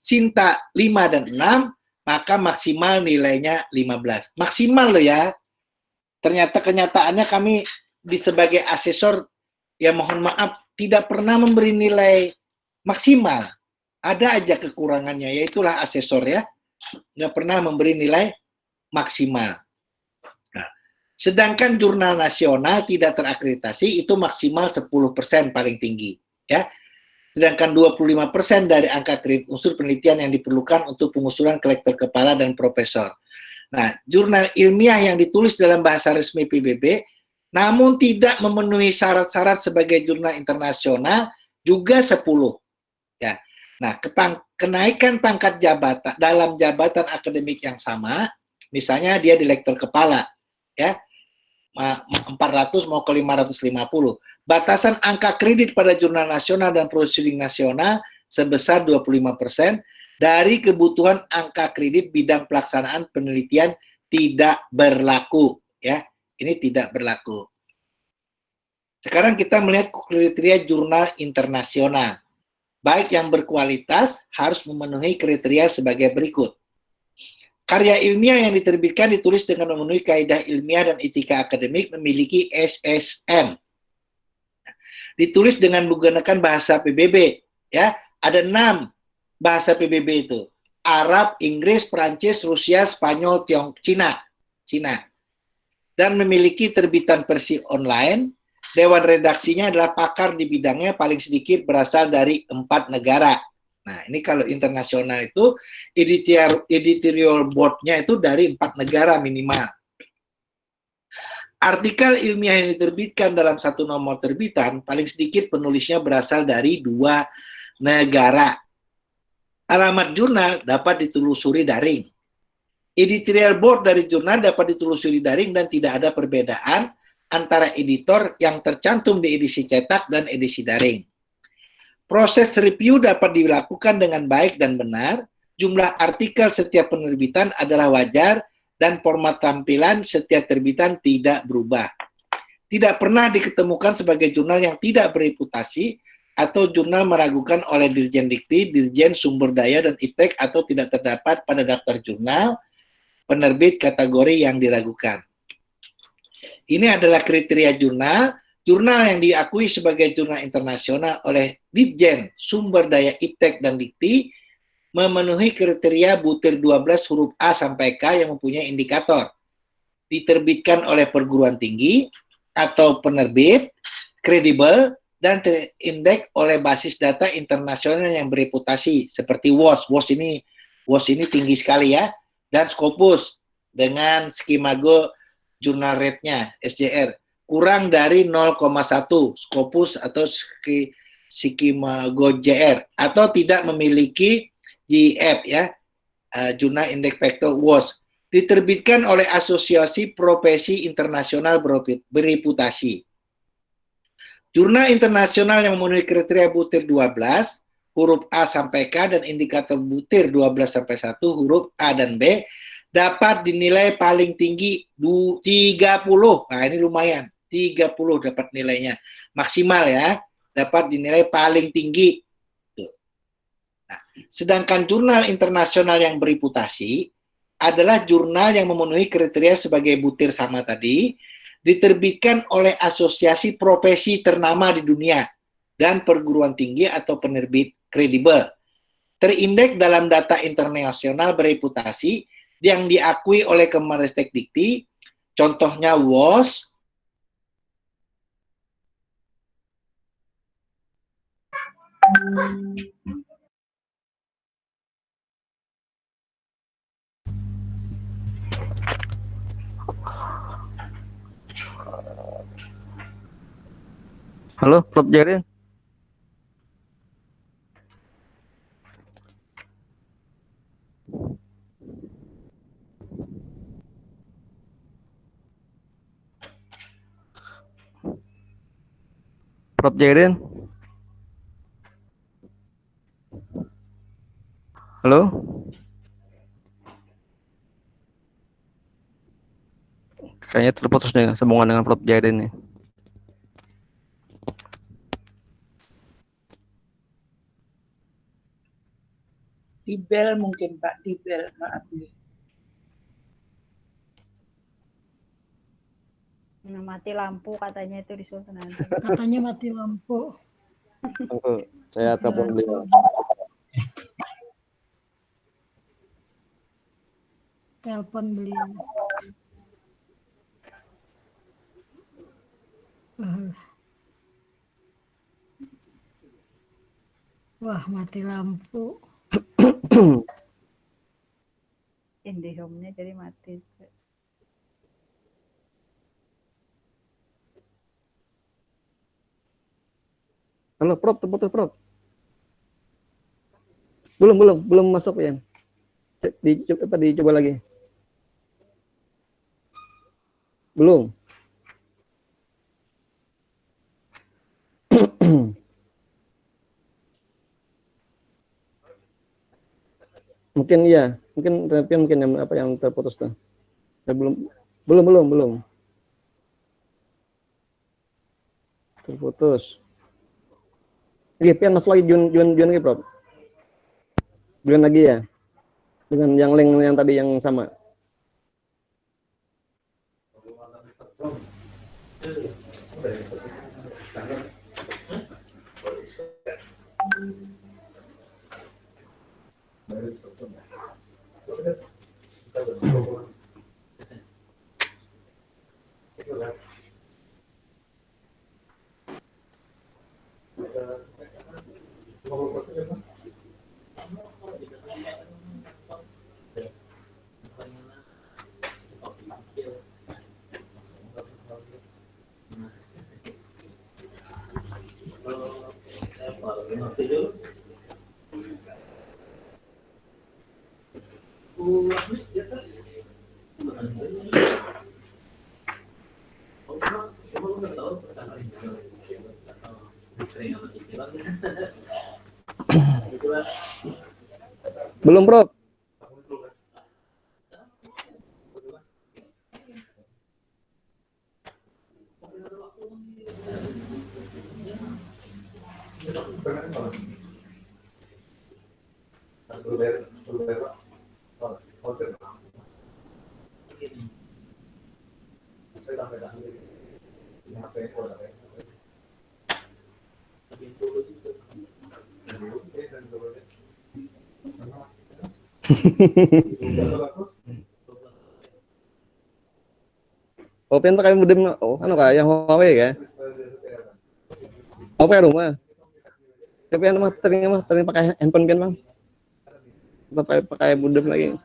Sinta 5 dan 6, maka maksimal nilainya 15. Maksimal loh ya. Ternyata kenyataannya kami sebagai asesor, ya mohon maaf, tidak pernah memberi nilai maksimal. Ada aja kekurangannya, yaitulah asesor ya. Nggak pernah memberi nilai maksimal. Nah, sedangkan jurnal nasional tidak terakreditasi itu maksimal 10% paling tinggi. Ya. Sedangkan 25% dari angka kredit unsur penelitian yang diperlukan untuk pengusulan kolektor kepala dan profesor. Nah, jurnal ilmiah yang ditulis dalam bahasa resmi PBB namun tidak memenuhi syarat-syarat sebagai jurnal internasional juga 10. Ya. Nah, kenaikan pangkat jabatan dalam jabatan akademik yang sama, misalnya dia direktur kepala, ya, 400 mau ke 550. Batasan angka kredit pada jurnal nasional dan proceeding nasional sebesar 25% dari kebutuhan angka kredit bidang pelaksanaan penelitian tidak berlaku, ya. Ini tidak berlaku. Sekarang kita melihat kriteria jurnal internasional. Baik yang berkualitas harus memenuhi kriteria sebagai berikut. Karya ilmiah yang diterbitkan ditulis dengan memenuhi kaidah ilmiah dan etika akademik memiliki SSN. Ditulis dengan menggunakan bahasa PBB, ya. Ada 6 bahasa PBB itu. Arab, Inggris, Prancis, Rusia, Spanyol, Cina. Dan memiliki terbitan versi online. Dewan redaksinya adalah pakar di bidangnya, paling sedikit berasal dari 4 negara. Nah, ini kalau internasional itu editorial board-nya itu dari 4 negara minimal. Artikel ilmiah yang diterbitkan dalam satu nomor terbitan, paling sedikit penulisnya berasal dari 2 negara. Alamat jurnal dapat ditelusuri daring. Editorial board dari jurnal dapat ditelusuri daring dan tidak ada perbedaan antara editor yang tercantum di edisi cetak dan edisi daring. Proses review dapat dilakukan dengan baik dan benar. Jumlah artikel setiap penerbitan adalah wajar dan format tampilan setiap terbitan tidak berubah. Tidak pernah diketemukan sebagai jurnal yang tidak bereputasi atau jurnal meragukan oleh Dirjen Dikti, Dirjen Sumber Daya dan Iptek atau tidak terdapat pada daftar jurnal penerbit kategori yang diragukan. Ini adalah kriteria jurnal yang diakui sebagai jurnal internasional oleh Ditjen Sumber Daya Iptek dan Dikti, memenuhi kriteria butir 12 huruf A sampai K yang mempunyai indikator. Diterbitkan oleh perguruan tinggi atau penerbit, kredibel, dan terindeks oleh basis data internasional yang bereputasi seperti WOS. WOS ini tinggi sekali ya. Dan Scopus dengan Skimago Journal Rate-nya SJR kurang dari 0,1 Scopus atau Skimago JR atau tidak memiliki GF ya, Journal Index Factor WOS, diterbitkan oleh Asosiasi Profesi Internasional Bereputasi. Jurnal internasional yang memenuhi kriteria butir 12 huruf A sampai K dan indikator butir 12 sampai 1 huruf A dan B dapat dinilai paling tinggi 30. Nah, ini lumayan. 30 dapat nilainya. Maksimal ya. Dapat dinilai paling tinggi. Nah, sedangkan jurnal internasional yang bereputasi adalah jurnal yang memenuhi kriteria sebagai butir sama tadi, diterbitkan oleh asosiasi profesi ternama di dunia dan perguruan tinggi atau penerbit kredibel. Terindeks dalam data internasional bereputasi yang diakui oleh Kemenristek Dikti, contohnya WOS,
Halo, Prof. Jerry. Prof. Jairin. Halo. Kayaknya terputus nih sambungan dengan Prof. Jairin nih.
Di bel mungkin Pak, di bel, maaf nih.
Mati lampu katanya itu disuruh nanti.
Katanya mati lampu.
Saya telepon beliau.
Telepon beliau. Wah, mati lampu.
IndiHome-nya jadi mati.
Halo, Prof, terputus, Prof. Belum masuk ya. Dicoba lagi. Belum. Mungkin iya, mungkin yang apa yang terputus tuh. Ya, belum. Terputus. Oke, pian masuk lagi Jun lagi, Prof. Bulan lagi ya. Dengan yang link yang tadi yang sama. Belum, Prof. Oh, pian pakai modem, anu kayak Huawei ya. Oh, pakai rumah. Tapi anu mah tering pakai handphone pian, Bang. Pakai modem lagi.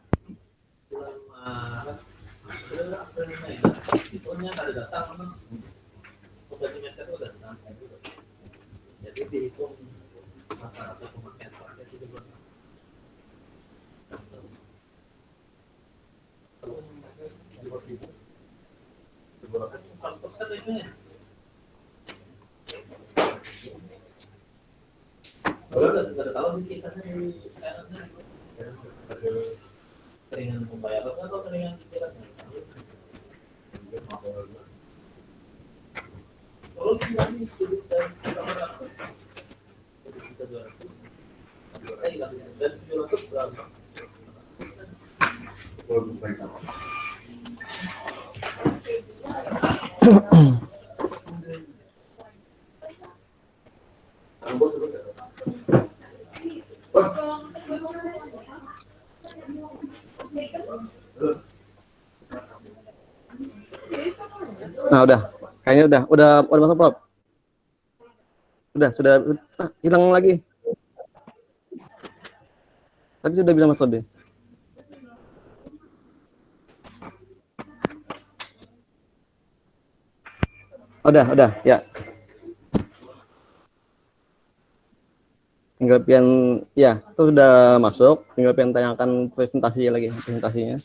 Nah, kayaknya udah masuk, Prof. Sudah hilang lagi. Tadi sudah bisa masuk deh. Udah, ya. Tinggal pian, ya, itu sudah masuk. Tinggal pian tanyakan presentasinya.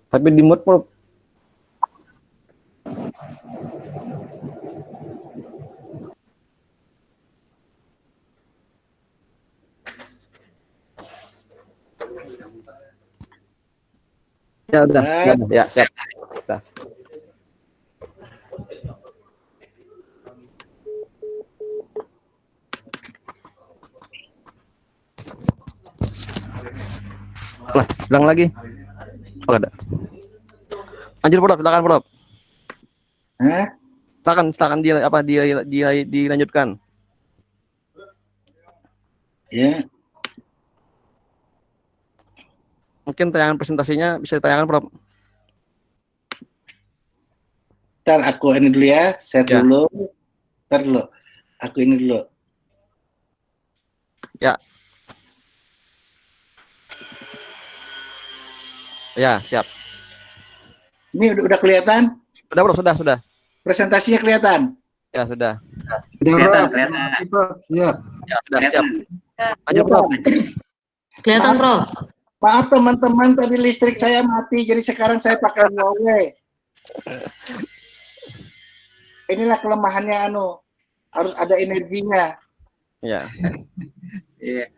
Tapi di mute, Prof. Ya udah, ya siap. Udah. Lah, bilang lagi. Oh, ada. Lanjut, Prof, silakan, Prof. Silakan dilanjutkan.
Ya.
Mungkin tayangan presentasinya bisa ditanyakan, Prof.
Ntar aku ini dulu ya, share
Ya.
dulu. Ntar dulu. Aku ini dulu.
Ya. Ya, siap.
Ini udah kelihatan?
Sudah, Bro, sudah.
Presentasinya kelihatan?
Ya, sudah.
Kelihatan. Ya.
Ya, sudah siap. Lanjut, Bro.
Kelihatan, Bro.
Maaf teman-teman, tadi listrik saya mati, jadi sekarang saya pakai Huawei. Inilah kelemahannya harus ada energinya.
Ya.
Iya.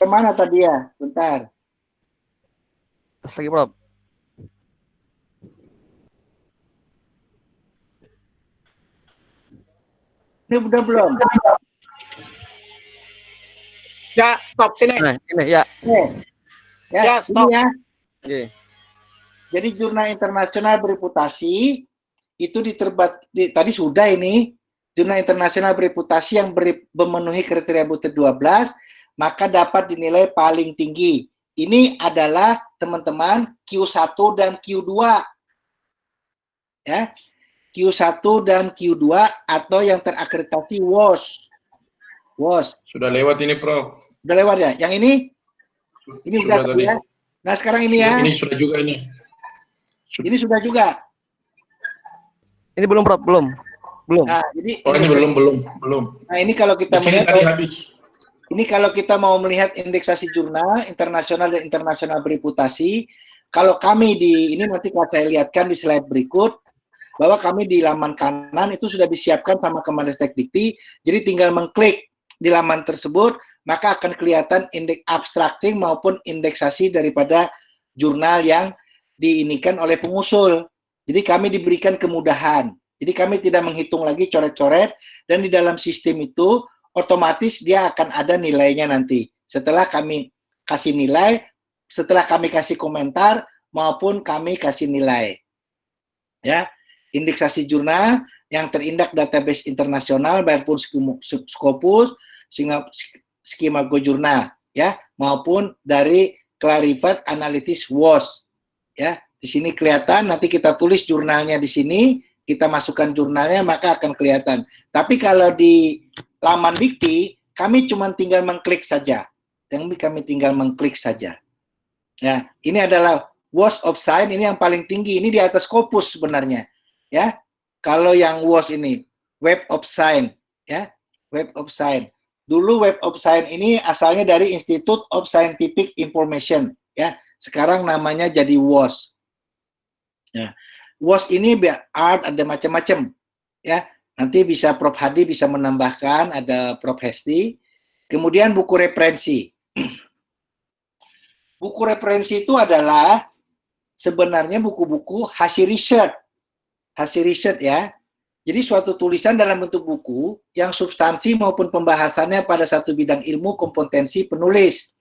Kemana tadi ya? Bentar.
Terus lagi, Bro.
Ini udah belum?
Ya, stop sini.
Nah, ini ya.
Ya,
stop.
ini ya.
Oke.
Jadi jurnal internasional bereputasi itu tadi sudah ini jurnal internasional bereputasi yang memenuhi kriteria butir 12 maka dapat dinilai paling tinggi. Ini adalah teman-teman Q1 dan Q2. Ya. Q1 dan Q2 atau yang terakreditasi WOS. WOS.
Sudah lewat ini, Prof.
Udah lewat ya? Yang ini? Ini
Sudah
udah
tadi.
ya. Nah, sekarang ini ya.
Ini sudah juga ini.
Ini sudah juga.
Ini belum, Prof, belum.
Nah, jadi
Oh, ini belum.
Nah, ini kalau kita
Di sini
melihat
tadi habis.
ini kalau kita mau melihat indeksasi jurnal internasional dan internasional bereputasi, kalau kami ini nanti kalau saya lihatkan di slide berikut bahwa kami di laman kanan itu sudah disiapkan sama Kemendikbud, jadi tinggal mengklik di laman tersebut, maka akan kelihatan indeks abstracting maupun indeksasi daripada jurnal yang diinikan oleh pengusul. Jadi kami diberikan kemudahan. Jadi kami tidak menghitung lagi coret-coret, dan di dalam sistem itu otomatis dia akan ada nilainya nanti. Setelah kami kasih nilai, setelah kami kasih komentar, maupun kami kasih nilai. Ya, indeksasi jurnal yang terindak database internasional maupun Scopus, skema Go Jurnal, ya, maupun dari Clarified Analytics WOS, ya. Di sini kelihatan, nanti kita tulis jurnalnya di sini, kita masukkan jurnalnya, maka akan kelihatan. Tapi kalau di laman Dikti, kami cuma tinggal mengklik saja. Kami tinggal mengklik saja. Ya, ini adalah WOS of Science, ini yang paling tinggi, ini di atas Scopus sebenarnya. Ya, kalau yang WOS ini Web of Science, ya, Web of Science. Dulu Web of Science ini asalnya dari Institute of Scientific Information, ya. Sekarang namanya jadi WOS. Ya, WOS ini art ada macam-macam, ya. Nanti bisa Prof Hadi bisa menambahkan, ada Prof Hesti. Kemudian buku referensi. Buku referensi itu adalah sebenarnya buku-buku hasil riset. Hasil riset, ya. Jadi suatu tulisan dalam bentuk buku yang substansi maupun pembahasannya pada satu bidang ilmu kompetensi penulis.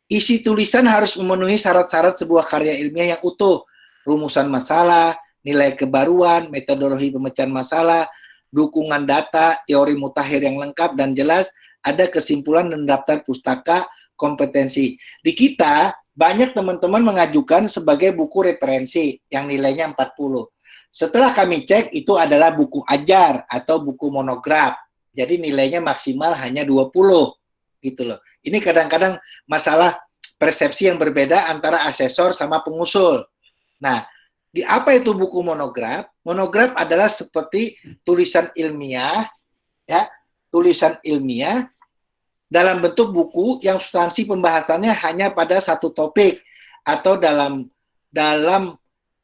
Isi tulisan harus memenuhi syarat-syarat sebuah karya ilmiah yang utuh, rumusan masalah, nilai kebaruan, metodologi pemecahan masalah, dukungan data, teori mutakhir yang lengkap dan jelas, ada kesimpulan dan daftar pustaka kompetensi. Di kita, banyak teman-teman mengajukan sebagai buku referensi yang nilainya 40. Setelah kami cek, itu adalah buku ajar atau buku monograf. Jadi nilainya maksimal hanya 20. Gitu loh. Ini kadang-kadang masalah persepsi yang berbeda antara asesor sama pengusul. Nah, di apa itu buku monograf? Monograf adalah seperti tulisan ilmiah, ya, tulisan ilmiah dalam bentuk buku yang substansi pembahasannya hanya pada satu topik atau dalam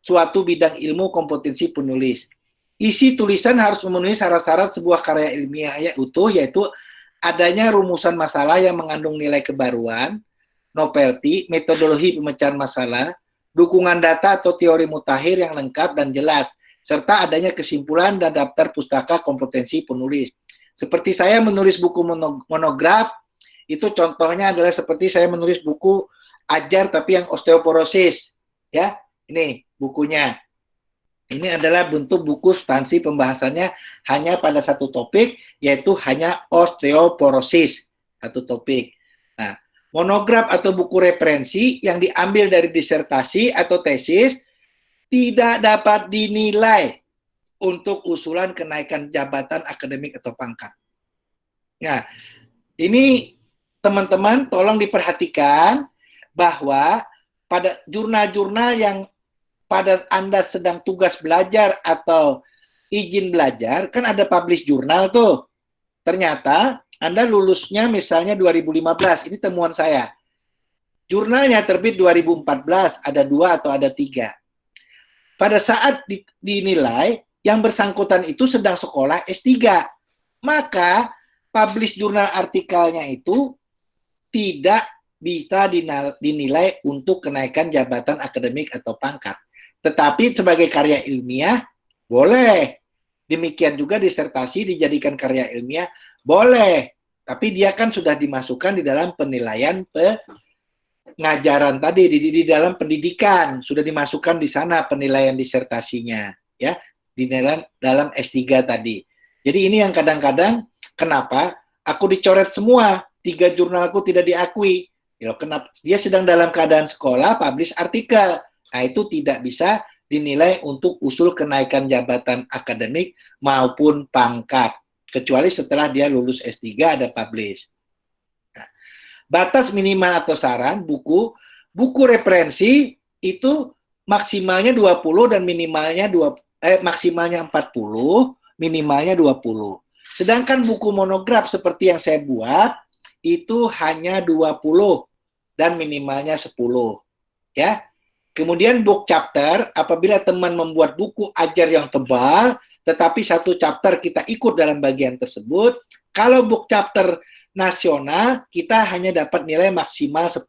suatu bidang ilmu kompetensi penulis. Isi tulisan harus memenuhi syarat-syarat sebuah karya ilmiah utuh, yaitu adanya rumusan masalah yang mengandung nilai kebaruan, novelty, metodologi pemecahan masalah, dukungan data atau teori mutakhir yang lengkap dan jelas, serta adanya kesimpulan dan daftar pustaka kompetensi penulis. Seperti saya menulis buku monograf, itu contohnya adalah seperti saya menulis buku ajar tapi yang osteoporosis. Ya, ini bukunya. Ini adalah bentuk buku substansi pembahasannya hanya pada satu topik, yaitu hanya osteoporosis, satu topik. Nah, monograf atau buku referensi yang diambil dari disertasi atau tesis tidak dapat dinilai untuk usulan kenaikan jabatan akademik atau pangkat. Nah, ini teman-teman tolong diperhatikan bahwa pada jurnal-jurnal yang pada Anda sedang tugas belajar atau izin belajar, kan ada publish jurnal tuh. Ternyata Anda lulusnya misalnya 2015, ini temuan saya. Jurnalnya terbit 2014, ada 2 atau ada 3. Pada saat dinilai, yang bersangkutan itu sedang sekolah S3. Maka, publish jurnal artikelnya itu tidak bisa dinilai untuk kenaikan jabatan akademik atau pangkat. Tetapi sebagai karya ilmiah, boleh. Demikian juga disertasi dijadikan karya ilmiah, boleh. Tapi dia kan sudah dimasukkan di dalam penilaian pengajaran tadi, di dalam pendidikan. Sudah dimasukkan di sana penilaian disertasinya. Ya, di dalam S3 tadi. Jadi ini yang kadang-kadang, kenapa aku dicoret semua, 3 jurnalku tidak diakui. Ya, kenapa? Dia sedang dalam keadaan sekolah, publish artikel. Nah, itu tidak bisa dinilai untuk usul kenaikan jabatan akademik maupun pangkat. Kecuali setelah dia lulus S3 ada publish. Nah, batas minimal atau saran buku referensi itu maksimalnya 20 dan maksimalnya 40, minimalnya 20. Sedangkan buku monograf seperti yang saya buat itu hanya 20 dan minimalnya 10. Ya. Kemudian book chapter, apabila teman membuat buku ajar yang tebal, tetapi satu chapter kita ikut dalam bagian tersebut, kalau book chapter nasional, kita hanya dapat nilai maksimal 10.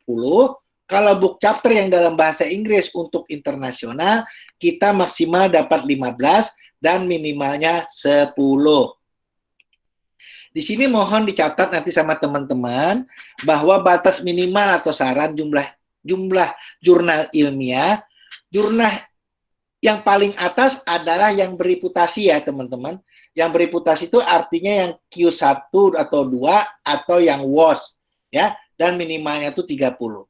Kalau book chapter yang dalam bahasa Inggris untuk internasional, kita maksimal dapat 15 dan minimalnya 10. Di sini mohon dicatat nanti sama teman-teman bahwa batas minimal atau saran jumlah jurnal ilmiah, jurnal yang paling atas adalah yang bereputasi ya teman-teman. Yang bereputasi itu artinya yang Q1 atau 2 atau yang WOS ya, dan minimalnya itu 30.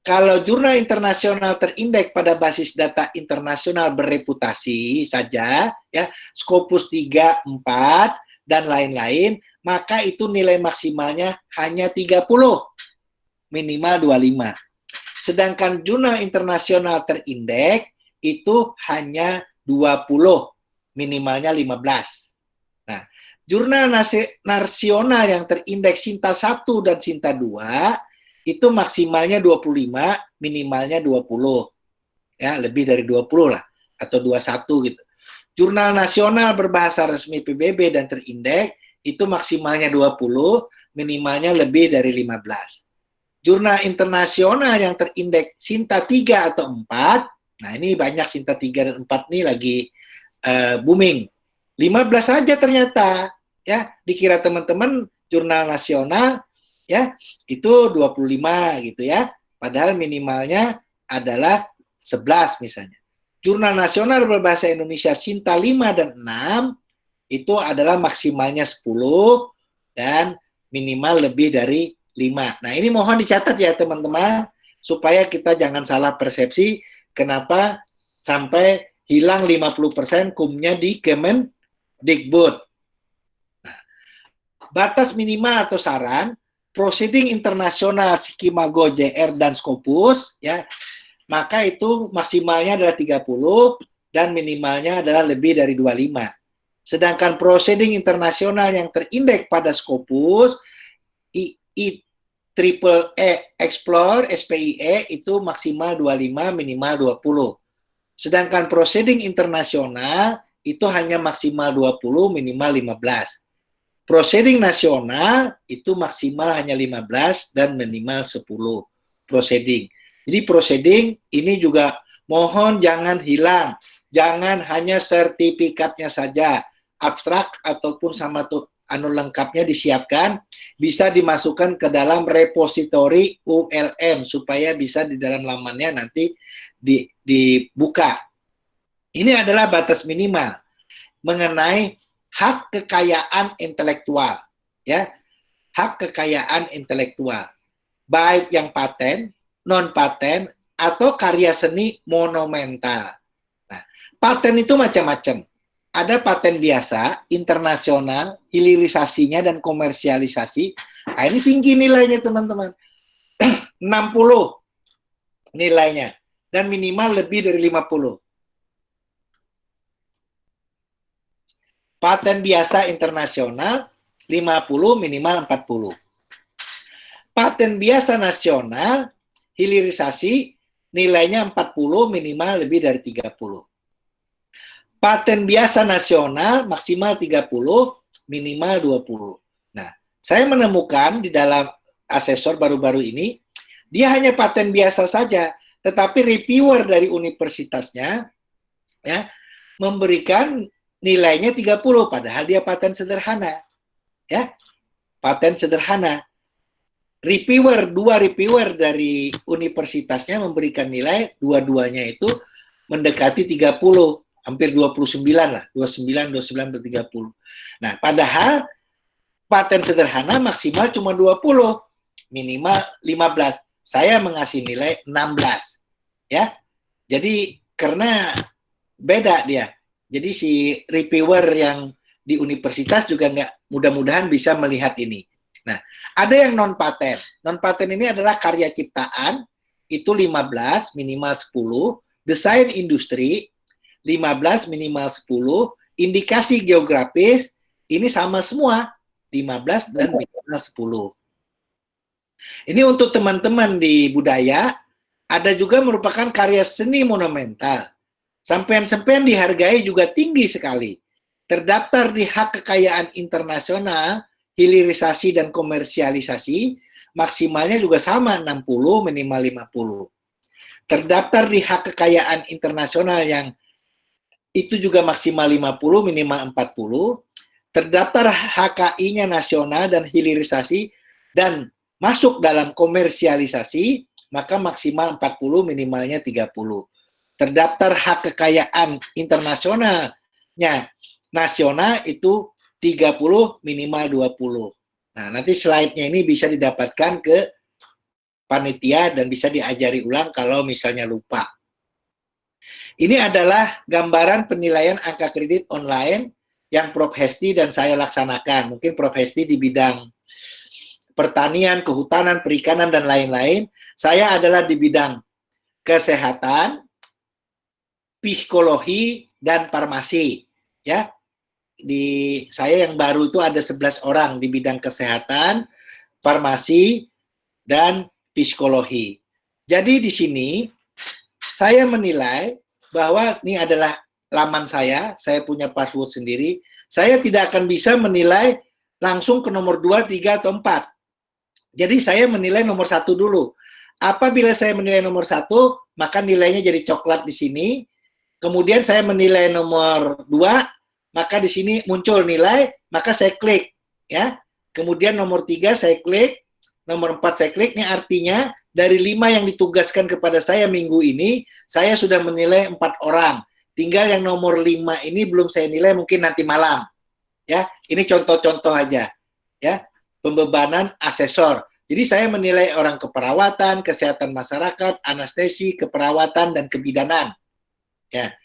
Kalau jurnal internasional terindeks pada basis data internasional bereputasi saja ya, Scopus 3, 4 dan lain-lain, maka itu nilai maksimalnya hanya 30, minimal 25. Sedangkan jurnal internasional terindeks itu hanya 20, minimalnya 15. Nah, jurnal nasional yang terindeks Sinta 1 dan Sinta 2 itu maksimalnya 25, minimalnya 20. Ya, lebih dari 20 lah atau 21 gitu. Jurnal nasional berbahasa resmi PBB dan terindeks itu maksimalnya 20, minimalnya lebih dari 15. Jurnal internasional yang terindeks Sinta 3 atau 4, nah ini banyak Sinta 3 dan 4 nih lagi booming. 15 saja ternyata, ya, dikira teman-teman jurnal nasional, ya, itu 25 gitu ya, padahal minimalnya adalah 11 misalnya. Jurnal nasional berbahasa Indonesia Sinta 5 dan 6, itu adalah maksimalnya 10 dan minimal lebih dari 5. Nah, ini mohon dicatat ya teman-teman, supaya kita jangan salah persepsi kenapa sampai hilang 50% kumnya di Kemendikbud. Nah, batas minimal atau saran, proceeding internasional Sikimago, JR, dan Scopus, ya, maka itu maksimalnya adalah 30 dan minimalnya adalah lebih dari 25. Sedangkan proceeding internasional yang terindeks pada Scopus, Triple E Explore SPIE itu maksimal 25, minimal 20. Sedangkan proceeding internasional itu hanya maksimal 20, minimal 15. Proceeding nasional itu maksimal hanya 15 dan minimal 10 proceeding. Jadi proceeding ini juga mohon jangan hilang. Jangan hanya sertifikatnya saja. Abstrak ataupun sama tuh lengkapnya disiapkan, bisa dimasukkan ke dalam repositori ULM supaya bisa di dalam lamannya nanti dibuka. Ini adalah batas minimal mengenai hak kekayaan intelektual, ya, hak kekayaan intelektual, baik yang paten, non paten, atau karya seni monumental. Nah, Paten itu macam-macam. Ada paten biasa, internasional, hilirisasinya dan komersialisasi. Nah, ini tinggi nilainya teman-teman. 60 nilainya. Dan minimal lebih dari 50. Paten biasa internasional, 50 minimal 40. Paten biasa nasional, hilirisasi, nilainya 40 minimal lebih dari 30. Paten biasa nasional maksimal 30, minimal 20. Nah, saya menemukan di dalam asesor baru-baru ini, dia hanya paten biasa saja, tetapi reviewer dari universitasnya ya memberikan nilainya 30, padahal dia paten sederhana. Ya, paten sederhana. Dua reviewer dari universitasnya memberikan nilai dua-duanya itu mendekati 30. Hampir 29 lah, 29, 30. Nah, padahal paten sederhana maksimal cuma 20, minimal 15. Saya mengasih nilai 16. Ya. Jadi karena beda dia. Jadi si reviewer yang di universitas juga nggak mudah-mudahan bisa melihat ini. Nah, ada yang non paten. Non paten ini adalah karya ciptaan, itu 15, minimal 10, desain industri 15 minimal 10, indikasi geografis ini sama semua 15 dan minimal 10. Ini untuk teman-teman di budaya, ada juga merupakan karya seni monumental. Sampean-sampean dihargai juga tinggi sekali. Terdaftar di hak kekayaan internasional, hilirisasi dan komersialisasi, maksimalnya juga sama 60 minimal 50. Terdaftar di hak kekayaan internasional yang itu juga maksimal 50, minimal 40. Terdaftar HKI-nya nasional dan hilirisasi dan masuk dalam komersialisasi, maka maksimal 40, minimalnya 30. Terdaftar hak kekayaan internasionalnya nasional itu 30, minimal 20. Nah, nanti slide-nya ini bisa didapatkan ke panitia dan bisa diajari ulang kalau misalnya lupa. Ini adalah gambaran penilaian angka kredit online yang Prof. Hesti dan saya laksanakan. Mungkin Prof. Hesti di bidang pertanian, kehutanan, perikanan, dan lain-lain. Saya adalah di bidang kesehatan, psikologi, dan farmasi. Ya, di saya yang baru itu ada 11 orang di bidang kesehatan, farmasi, dan psikologi. Jadi di sini saya menilai bahwa ini adalah laman saya punya password sendiri, saya tidak akan bisa menilai langsung ke nomor 2, 3, atau 4. Jadi saya menilai nomor 1 dulu. Apabila saya menilai nomor 1, maka nilainya jadi coklat di sini. Kemudian saya menilai nomor 2, maka di sini muncul nilai, maka saya klik. Ya. Kemudian nomor 3 saya klik, nomor 4 saya klik, ini artinya dari 5 yang ditugaskan kepada saya minggu ini, saya sudah menilai 4 orang. Tinggal yang nomor 5 ini belum saya nilai, mungkin nanti malam. Ya, ini contoh-contoh aja. Ya, pembebanan asesor. Jadi saya menilai orang keperawatan, kesehatan masyarakat, anestesi, keperawatan, dan kebidanan. Ya.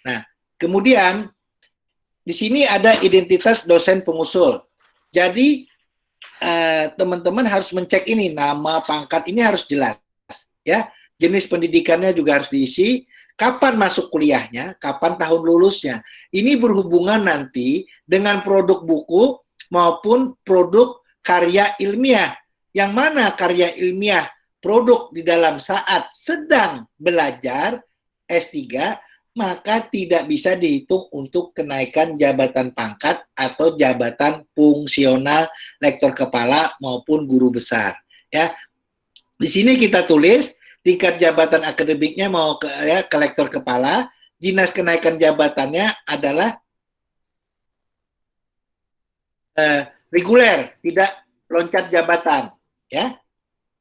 Nah, kemudian di sini ada identitas dosen pengusul. Jadi teman-teman harus mencek ini, nama, pangkat, ini harus jelas. Ya, jenis pendidikannya juga harus diisi, kapan masuk kuliahnya, kapan tahun lulusnya. Ini berhubungan nanti dengan produk buku maupun produk karya ilmiah. Yang mana karya ilmiah produk di dalam saat sedang belajar S3, maka tidak bisa dihitung untuk kenaikan jabatan pangkat atau jabatan fungsional lektor kepala maupun guru besar. Ya, di sini kita tulis tingkat jabatan akademiknya mau ke lektor kepala, dinas kenaikan jabatannya adalah reguler, tidak loncat jabatan. Ya,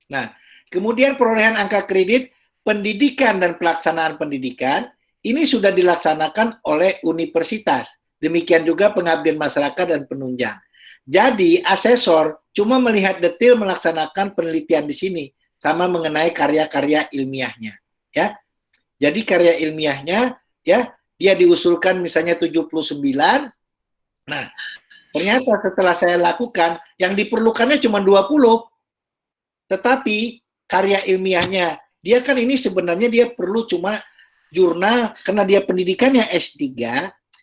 nah kemudian perolehan angka kredit pendidikan dan pelaksanaan pendidikan. Ini sudah dilaksanakan oleh universitas. Demikian juga pengabdian masyarakat dan penunjang. Jadi, asesor cuma melihat detail melaksanakan penelitian di sini, sama mengenai karya-karya ilmiahnya. Ya, jadi karya ilmiahnya, ya, dia diusulkan misalnya 79. Nah, ternyata setelah saya lakukan, yang diperlukannya cuma 20. Tetapi karya ilmiahnya, dia kan ini sebenarnya dia perlu cuma jurnal, karena dia pendidikannya S3,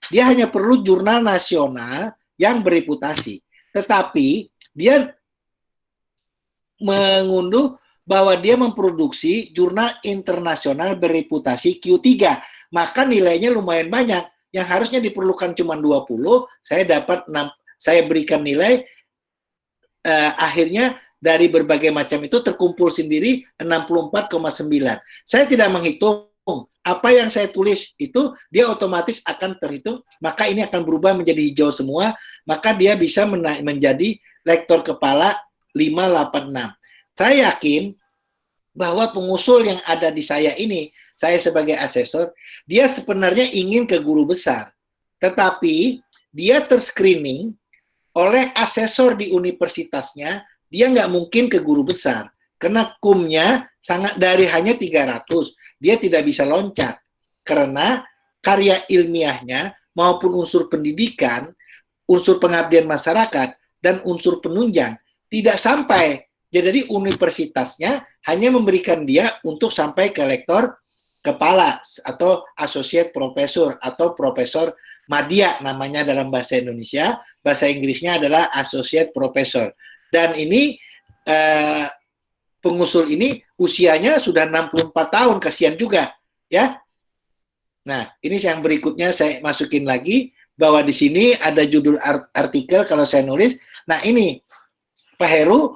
dia hanya perlu jurnal nasional yang bereputasi. Tetapi dia mengunduh bahwa dia memproduksi jurnal internasional bereputasi Q3, maka nilainya lumayan banyak. Yang harusnya diperlukan cuma 20, saya dapat 6, saya berikan nilai akhirnya dari berbagai macam itu terkumpul sendiri 64,9. Saya tidak menghitung apa yang saya tulis itu, dia otomatis akan terhitung, maka ini akan berubah menjadi hijau semua, maka dia bisa menjadi lektor kepala 586. Saya yakin bahwa pengusul yang ada di saya ini, saya sebagai asesor, dia sebenarnya ingin ke guru besar. Tetapi dia terscreening oleh asesor di universitasnya, dia nggak mungkin ke guru besar. Karena kumnya sangat dari hanya 300, dia tidak bisa loncat. Karena karya ilmiahnya maupun unsur pendidikan, unsur pengabdian masyarakat, dan unsur penunjang tidak sampai. Jadi universitasnya hanya memberikan dia untuk sampai ke lektor kepala atau associate professor atau profesor madya namanya dalam bahasa Indonesia, bahasa Inggrisnya adalah associate professor. Dan ini pengusul ini usianya sudah 64 tahun, kasihan juga ya. Nah, ini yang berikutnya saya masukin lagi bahwa di sini ada judul artikel kalau saya nulis. Nah, ini Pak Heru,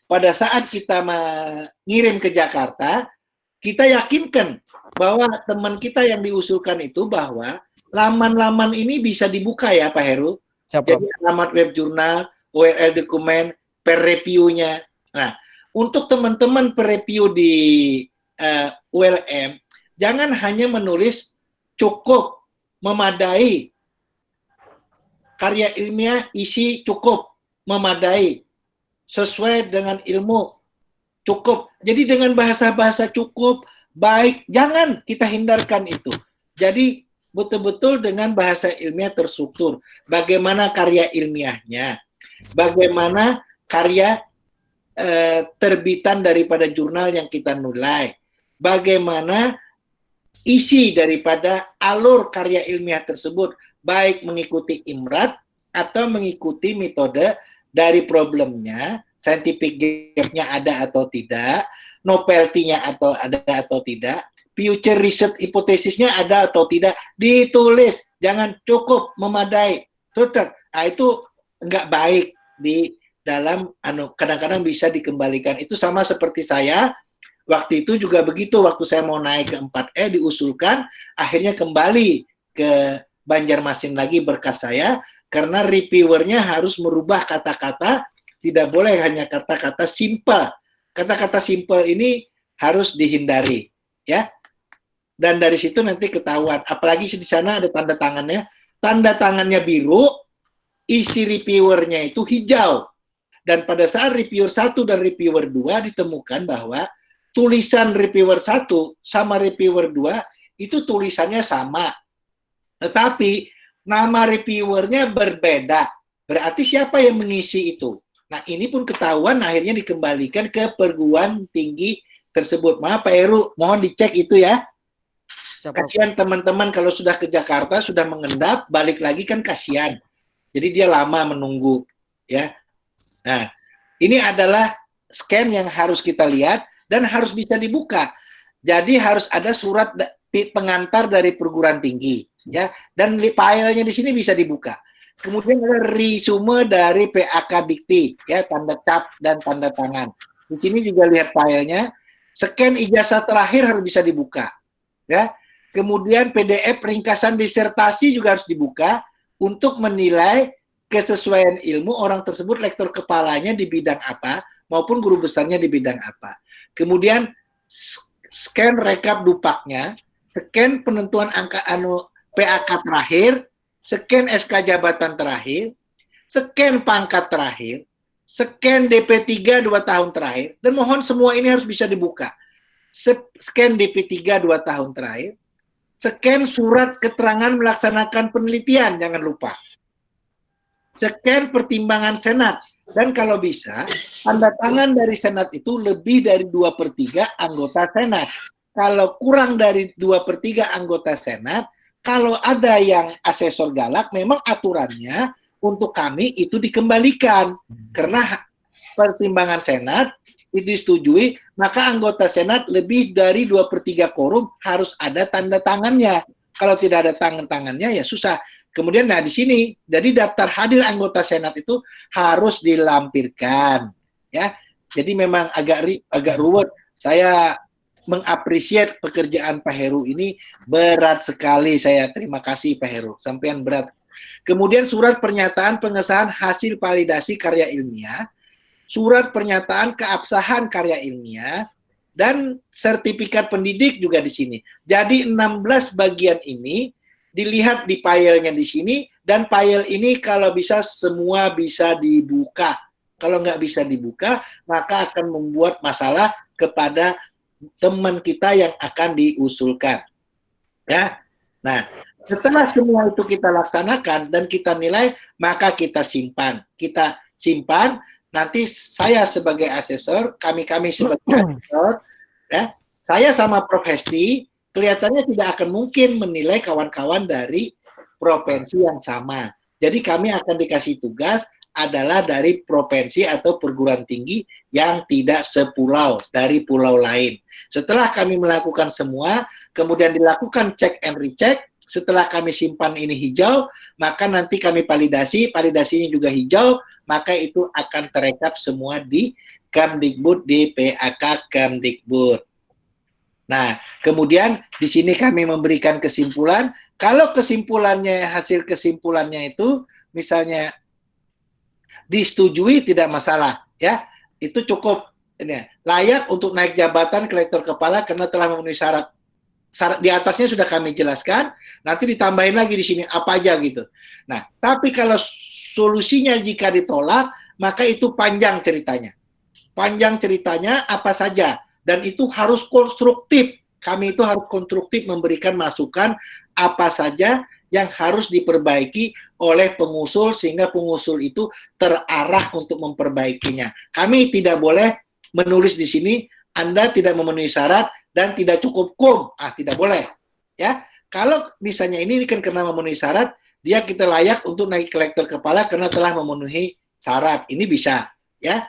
pada saat kita mengirim ke Jakarta, kita yakinkan bahwa teman kita yang diusulkan itu bahwa laman-laman ini bisa dibuka ya Pak Heru. Jadi alamat web jurnal, URL dokumen, per review-nya. Nah, untuk teman-teman per review di ULM, jangan hanya menulis cukup, memadai, karya ilmiah isi cukup, memadai, sesuai dengan ilmu, cukup. Jadi dengan bahasa-bahasa cukup, baik, jangan kita hindarkan itu. Jadi betul-betul dengan bahasa ilmiah terstruktur. Bagaimana karya ilmiahnya, bagaimana karya terbitan daripada jurnal yang kita nilai, bagaimana isi daripada alur karya ilmiah tersebut, baik mengikuti IMRAT atau mengikuti metode dari problemnya, scientific gap-nya ada atau tidak, novelty-nya atau ada atau tidak, future research hipotesisnya ada atau tidak, ditulis, jangan cukup, memadai, tutur. Nah, itu enggak baik di dalam kadang-kadang bisa dikembalikan. Itu sama seperti saya waktu itu juga begitu, waktu saya mau naik ke 4E diusulkan, akhirnya kembali ke Banjarmasin lagi berkas saya, karena reviewernya harus merubah kata-kata, tidak boleh hanya kata-kata simple. Kata-kata simple ini harus dihindari, ya. Dan dari situ nanti ketahuan, apalagi di sana ada tanda tangannya biru, isi reviewernya itu hijau. Dan pada saat reviewer 1 dan reviewer 2 ditemukan bahwa tulisan reviewer 1 sama reviewer 2 itu tulisannya sama. Tetapi nama reviewernya berbeda. Berarti siapa yang mengisi itu? Nah, ini pun ketahuan akhirnya dikembalikan ke perguruan tinggi tersebut. Maaf Pak Heru, mohon dicek itu ya. Kasihan teman-teman kalau sudah ke Jakarta, sudah mengendap, balik lagi kan kasihan. Jadi dia lama menunggu. Ya. Nah, ini adalah scan yang harus kita lihat dan harus bisa dibuka. Jadi harus ada surat pengantar dari perguruan tinggi. Ya, dan filenya di sini bisa dibuka. Kemudian ada resume dari PAK Dikti, ya, tanda cap dan tanda tangan. Di sini juga lihat filenya. Scan ijazah terakhir harus bisa dibuka, ya. Kemudian PDF ringkasan disertasi juga harus dibuka untuk menilai kesesuaian ilmu orang tersebut, lektor kepalanya di bidang apa maupun guru besarnya di bidang apa. Kemudian scan rekap dupaknya, scan penentuan angka PAK terakhir, scan SK jabatan terakhir, scan pangkat terakhir, scan DP3 2 tahun terakhir, dan mohon semua ini harus bisa dibuka. Scan DP3 2 tahun terakhir, Scan surat keterangan melaksanakan penelitian, jangan lupa. Scan pertimbangan Senat. Dan kalau bisa, tanda tangan dari Senat itu lebih dari 2/3 anggota Senat. Kalau kurang dari 2/3 anggota Senat, kalau ada yang asesor galak, memang aturannya untuk kami itu dikembalikan. Karena pertimbangan Senat itu disetujui, maka anggota Senat lebih dari 2/3 quorum harus ada tanda tangannya. Kalau tidak ada tangannya ya susah. Kemudian nah di sini, jadi daftar hadir anggota Senat itu harus dilampirkan, ya. Jadi memang agak ruwet. Saya mengapresiasi pekerjaan Pak Heru ini berat sekali. Saya terima kasih Pak Heru, sampean berat. Kemudian surat pernyataan pengesahan hasil validasi karya ilmiah, surat pernyataan keabsahan karya ilmiah, dan sertifikat pendidik juga di sini. Jadi 16 bagian ini dilihat di filenya di sini, dan file ini kalau bisa semua bisa dibuka. Kalau nggak bisa dibuka, maka akan membuat masalah kepada teman kita yang akan diusulkan. Ya. Nah, setelah semua itu kita laksanakan dan kita nilai, maka kita simpan. Kita simpan, nanti saya sebagai asesor, kami sebagai asesor, ya, saya sama Prof. Hesti, kelihatannya tidak akan mungkin menilai kawan-kawan dari provinsi yang sama. Jadi kami akan dikasih tugas adalah dari provinsi atau perguruan tinggi yang tidak sepulau, dari pulau lain. Setelah kami melakukan semua, kemudian dilakukan check and recheck, setelah kami simpan ini hijau, maka nanti kami validasinya juga hijau, maka itu akan terekap semua di Kemdikbud, di PAK Kemdikbud. Nah, kemudian di sini kami memberikan kesimpulan. Kalau kesimpulannya, hasil kesimpulannya itu misalnya disetujui tidak masalah, ya. Itu cukup ini, layak untuk naik jabatan kolektor kepala karena telah memenuhi syarat. Syarat di atasnya sudah kami jelaskan, nanti ditambahin lagi di sini apa aja gitu. Nah, tapi kalau solusinya jika ditolak, maka itu panjang ceritanya. Panjang ceritanya apa saja. Dan itu harus konstruktif. Kami itu harus konstruktif memberikan masukan apa saja yang harus diperbaiki oleh pengusul sehingga pengusul itu terarah untuk memperbaikinya. Kami tidak boleh menulis di sini Anda tidak memenuhi syarat dan tidak cukup quorum. Tidak boleh. Ya. Kalau misalnya ini kan karena memenuhi syarat, dia kita layak untuk naik kolektor kepala karena telah memenuhi syarat. Ini bisa, ya.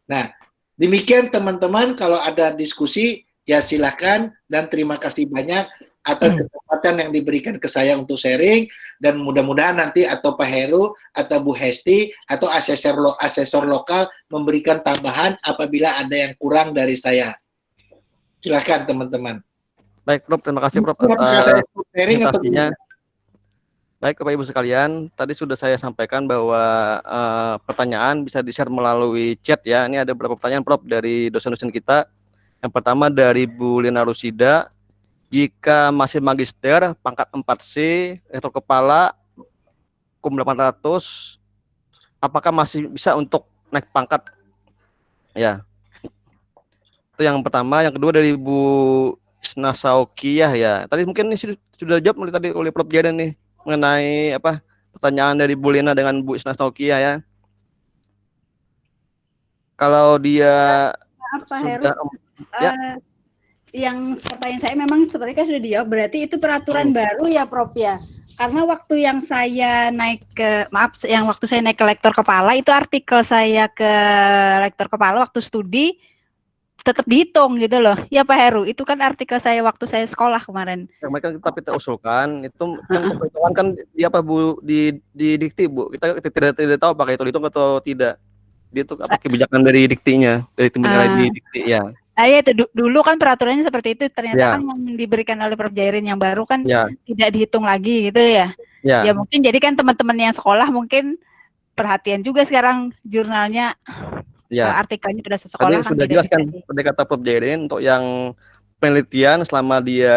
Nah, demikian teman-teman, kalau ada diskusi ya silakan, dan terima kasih banyak atas kesempatan yang diberikan ke saya untuk sharing, dan mudah-mudahan nanti atau Pak Heru atau Bu Hesti atau asesor lokal memberikan tambahan apabila ada yang kurang dari saya. Silakan teman-teman.
Baik Prof, terima kasih Prof atas presentasinya. Baik Bapak Ibu sekalian, tadi sudah saya sampaikan bahwa pertanyaan bisa di-share melalui chat ya. Ini ada beberapa pertanyaan Prof dari dosen-dosen kita. Yang pertama dari Bu Lina Rusida, jika masih magister pangkat 4C, rektor kepala Kum 800, apakah masih bisa untuk naik pangkat? Ya. Itu yang pertama. Yang kedua dari Bu Isna Saukiyah ya. Tadi mungkin ini sudah jawab tadi oleh Prof Jaden nih, mengenai apa pertanyaan dari Bu Lina dengan Bu Isna Saukiyah ya. Kalau dia
apa
sudah
Heru, yang pertanyaan saya memang sepertinya sudah dijawab, berarti itu peraturan baru ya Prof ya. Karena waktu yang saya naik ke waktu saya naik ke lektor kepala itu artikel saya ke lektor kepala waktu studi tetap dihitung gitu loh. Ya Pak Heru, itu kan artikel saya waktu saya sekolah kemarin.
Ya, mereka tapi kita usulkan itu kan kan di apa Bu di dikti Bu. Kita tidak tahu apakah itu dihitung atau tidak. Dia itu apa kebijakan dari diktinya, dari tim penilai di dikti ya.
Ya itu dulu kan peraturannya seperti itu, ternyata kan yang diberikan oleh Prof Jairin yang baru kan tidak dihitung lagi gitu ya. Ya mungkin jadi kan teman-teman yang sekolah mungkin perhatian juga sekarang jurnalnya. Artikelnya pada sekolah kan
sudah jelas kan pada kata Prof Jairin untuk yang penelitian selama dia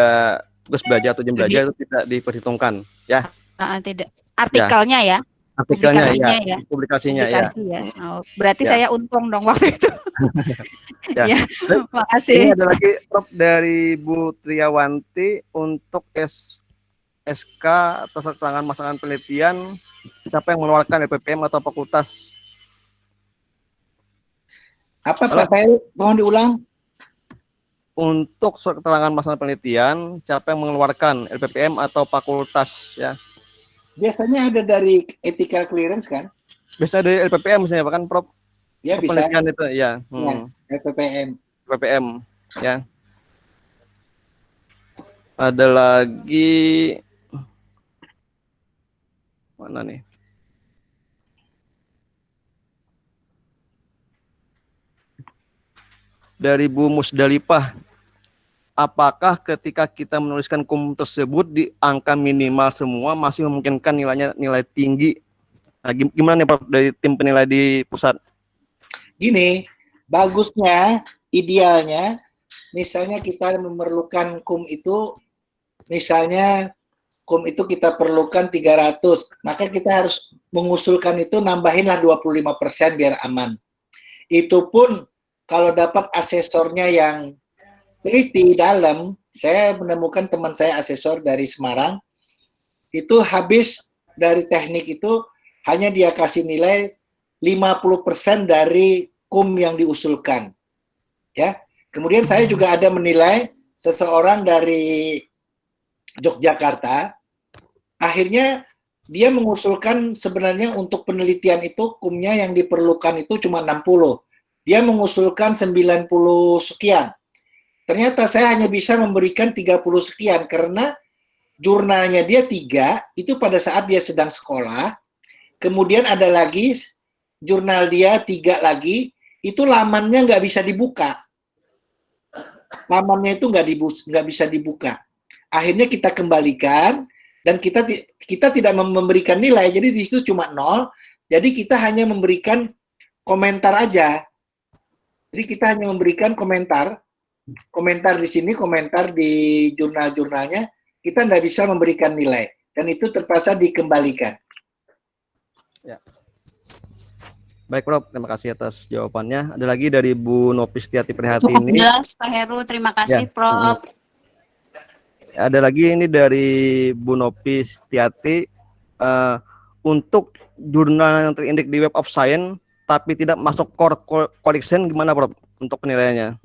tugas belajar atau jam belajar itu tidak diperhitungkan ya.
Tidak artikelnya ya.
Artikelnya
publikasinya
ya,
ya.
publikasinya ya.
Publikasi ya. Oh, berarti
Ya.
saya untung dong waktu itu.
Ya.
Ya,
Baik,
makasih.
ini ada lagi Prof dari Bu Triawanti untuk SK atau keterangan masakan penelitian, siapa yang mengeluarkan LPPM atau fakultas?
Apa Pak Fail? Mohon diulang.
Untuk surat keterangan masakan penelitian, siapa yang mengeluarkan LPPM atau fakultas ya?
Biasanya ada dari ethical clearance kan?
Biasanya dari LPPM misalnya bahkan Prof.
Ya bisa.
Penelitian itu ya.
Ya, LPPM.
LPPM ya. Ada lagi mana nih? Dari Bu Musdalifah, apakah ketika kita menuliskan kum tersebut di angka minimal semua masih memungkinkan nilai tinggi? Nah, gimana nih Pak dari tim penilai di pusat?
Gini, bagusnya, idealnya, misalnya kita memerlukan kum itu, misalnya kum itu kita perlukan 300, maka kita harus mengusulkan itu nambahinlah 25% biar aman. Itu pun kalau dapat asesornya yang teliti dalam, saya menemukan teman saya asesor dari Semarang, itu habis dari teknik itu hanya dia kasih nilai 50% dari kum yang diusulkan. Ya. Kemudian saya juga ada menilai seseorang dari Yogyakarta, akhirnya dia mengusulkan sebenarnya untuk penelitian itu kumnya yang diperlukan itu cuma 60. Dia mengusulkan 90 sekian. Ternyata saya hanya bisa memberikan 30 sekian karena jurnalnya dia 3, itu pada saat dia sedang sekolah. Kemudian ada lagi jurnal dia 3 lagi, itu lamannya nggak bisa dibuka. Lamannya itu nggak bisa dibuka. Akhirnya kita kembalikan dan kita tidak memberikan nilai, jadi di situ cuma 0. Jadi kita hanya memberikan komentar aja. Jadi kita hanya memberikan komentar di sini, komentar di jurnal-jurnalnya, kita nggak bisa memberikan nilai dan itu terpaksa dikembalikan.
Ya. Baik Prof, terima kasih atas jawabannya. Ada lagi dari Bu Nopis Tiati Prihatini.
Cukup jelas Pak Heru, terima kasih
Ya.
Prof.
Ada lagi ini dari Bu Nopis Tiati, untuk jurnal yang terindeks di Web of Science tapi tidak masuk core collection, gimana Prof untuk penilaiannya?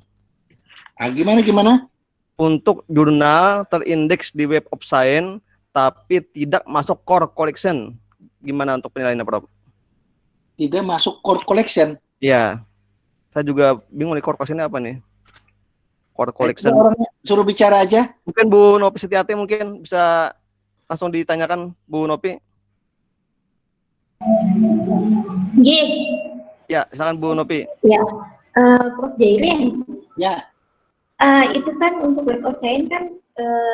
Gimana?
Untuk jurnal terindeks di Web of Science tapi tidak masuk core collection, gimana untuk penilaiannya Prof?
Tidak masuk core collection?
Iya, saya juga bingung nih core collection apa nih? Core collection.
Orangnya suruh bicara aja.
Mungkin Bu Nopi Setiati mungkin bisa langsung ditanyakan Bu Nopi. Ya, silakan Bu Nopi.
Ya, Prof Jairin.
Ya.
Itu kan untuk Web of Science kan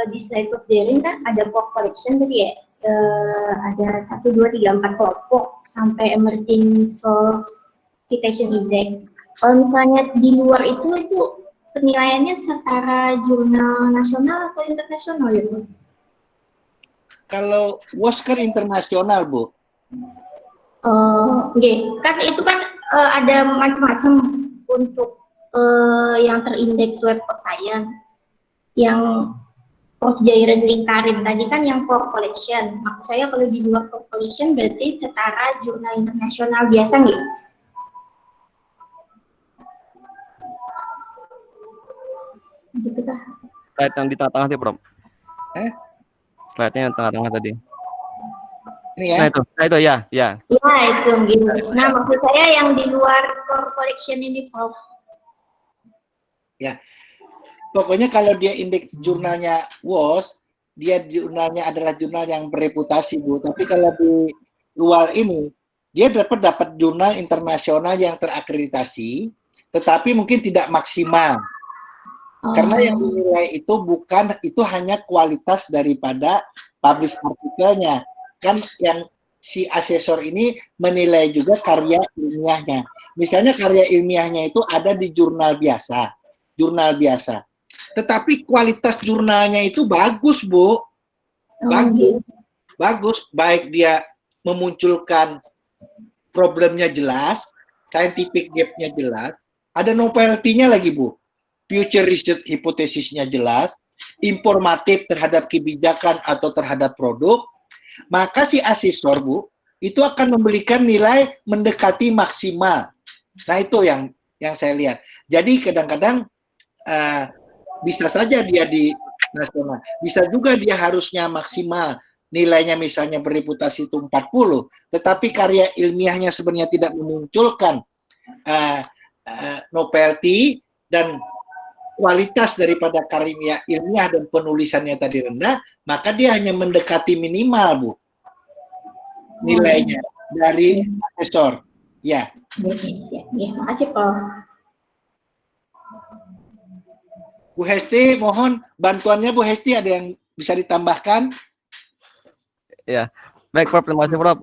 di slide Prof Jairin kan ada core collection tadi ya. Ada 1, 2, 3, 4 kelompok sampai emerging source citation index. Kalau misalnya di luar itu penilaiannya setara jurnal nasional atau internasional ya Bu?
Kalau WOS kan internasional Bu.
Kan itu kan ada macam-macam untuk yang terindeks Web of Science. Yang Prof Jairin lingkarin tadi kan yang core collection. Maksud saya kalau di luar core collection berarti setara jurnal internasional biasa nggak? Gitu kah?
Slide yang di tengah-tengah tadi Prof. Slide-nya yang tengah-tengah tadi.
Ini ya?
Nah itu ya.
Ya itu gitu. Nah maksud saya yang di luar core collection ini Prof.
Ya, pokoknya kalau dia indeks jurnalnya WOS, dia jurnalnya adalah jurnal yang bereputasi Bu. Tapi kalau di luar ini, dia dapat jurnal internasional yang terakreditasi, tetapi mungkin tidak maksimal. Karena yang dinilai itu hanya kualitas daripada publish artikelnya. Kan yang si asesor ini menilai juga karya ilmiahnya. Misalnya karya ilmiahnya itu ada di jurnal biasa. Tetapi kualitas jurnalnya itu bagus, Bu. Bagus. Baik dia memunculkan problemnya jelas, scientific gap-nya jelas, ada novelty-nya lagi, Bu. Future research hipotesisnya jelas, informatif terhadap kebijakan atau terhadap produk, maka si asesor, Bu, itu akan memberikan nilai mendekati maksimal. Nah, itu yang saya lihat. Jadi kadang-kadang bisa saja dia di nasional, bisa juga dia harusnya maksimal, nilainya misalnya bereputasi itu 40, tetapi karya ilmiahnya sebenarnya tidak memunculkan novelty dan kualitas daripada karya ilmiah dan penulisannya tadi rendah, maka dia hanya mendekati minimal, Bu, nilainya dari asesor. Ya.
Ya, makasih, Prof.
Bu Hesti, mohon bantuannya Bu Hesti, ada yang bisa ditambahkan?
Ya, baik Prof, terima kasih Prof.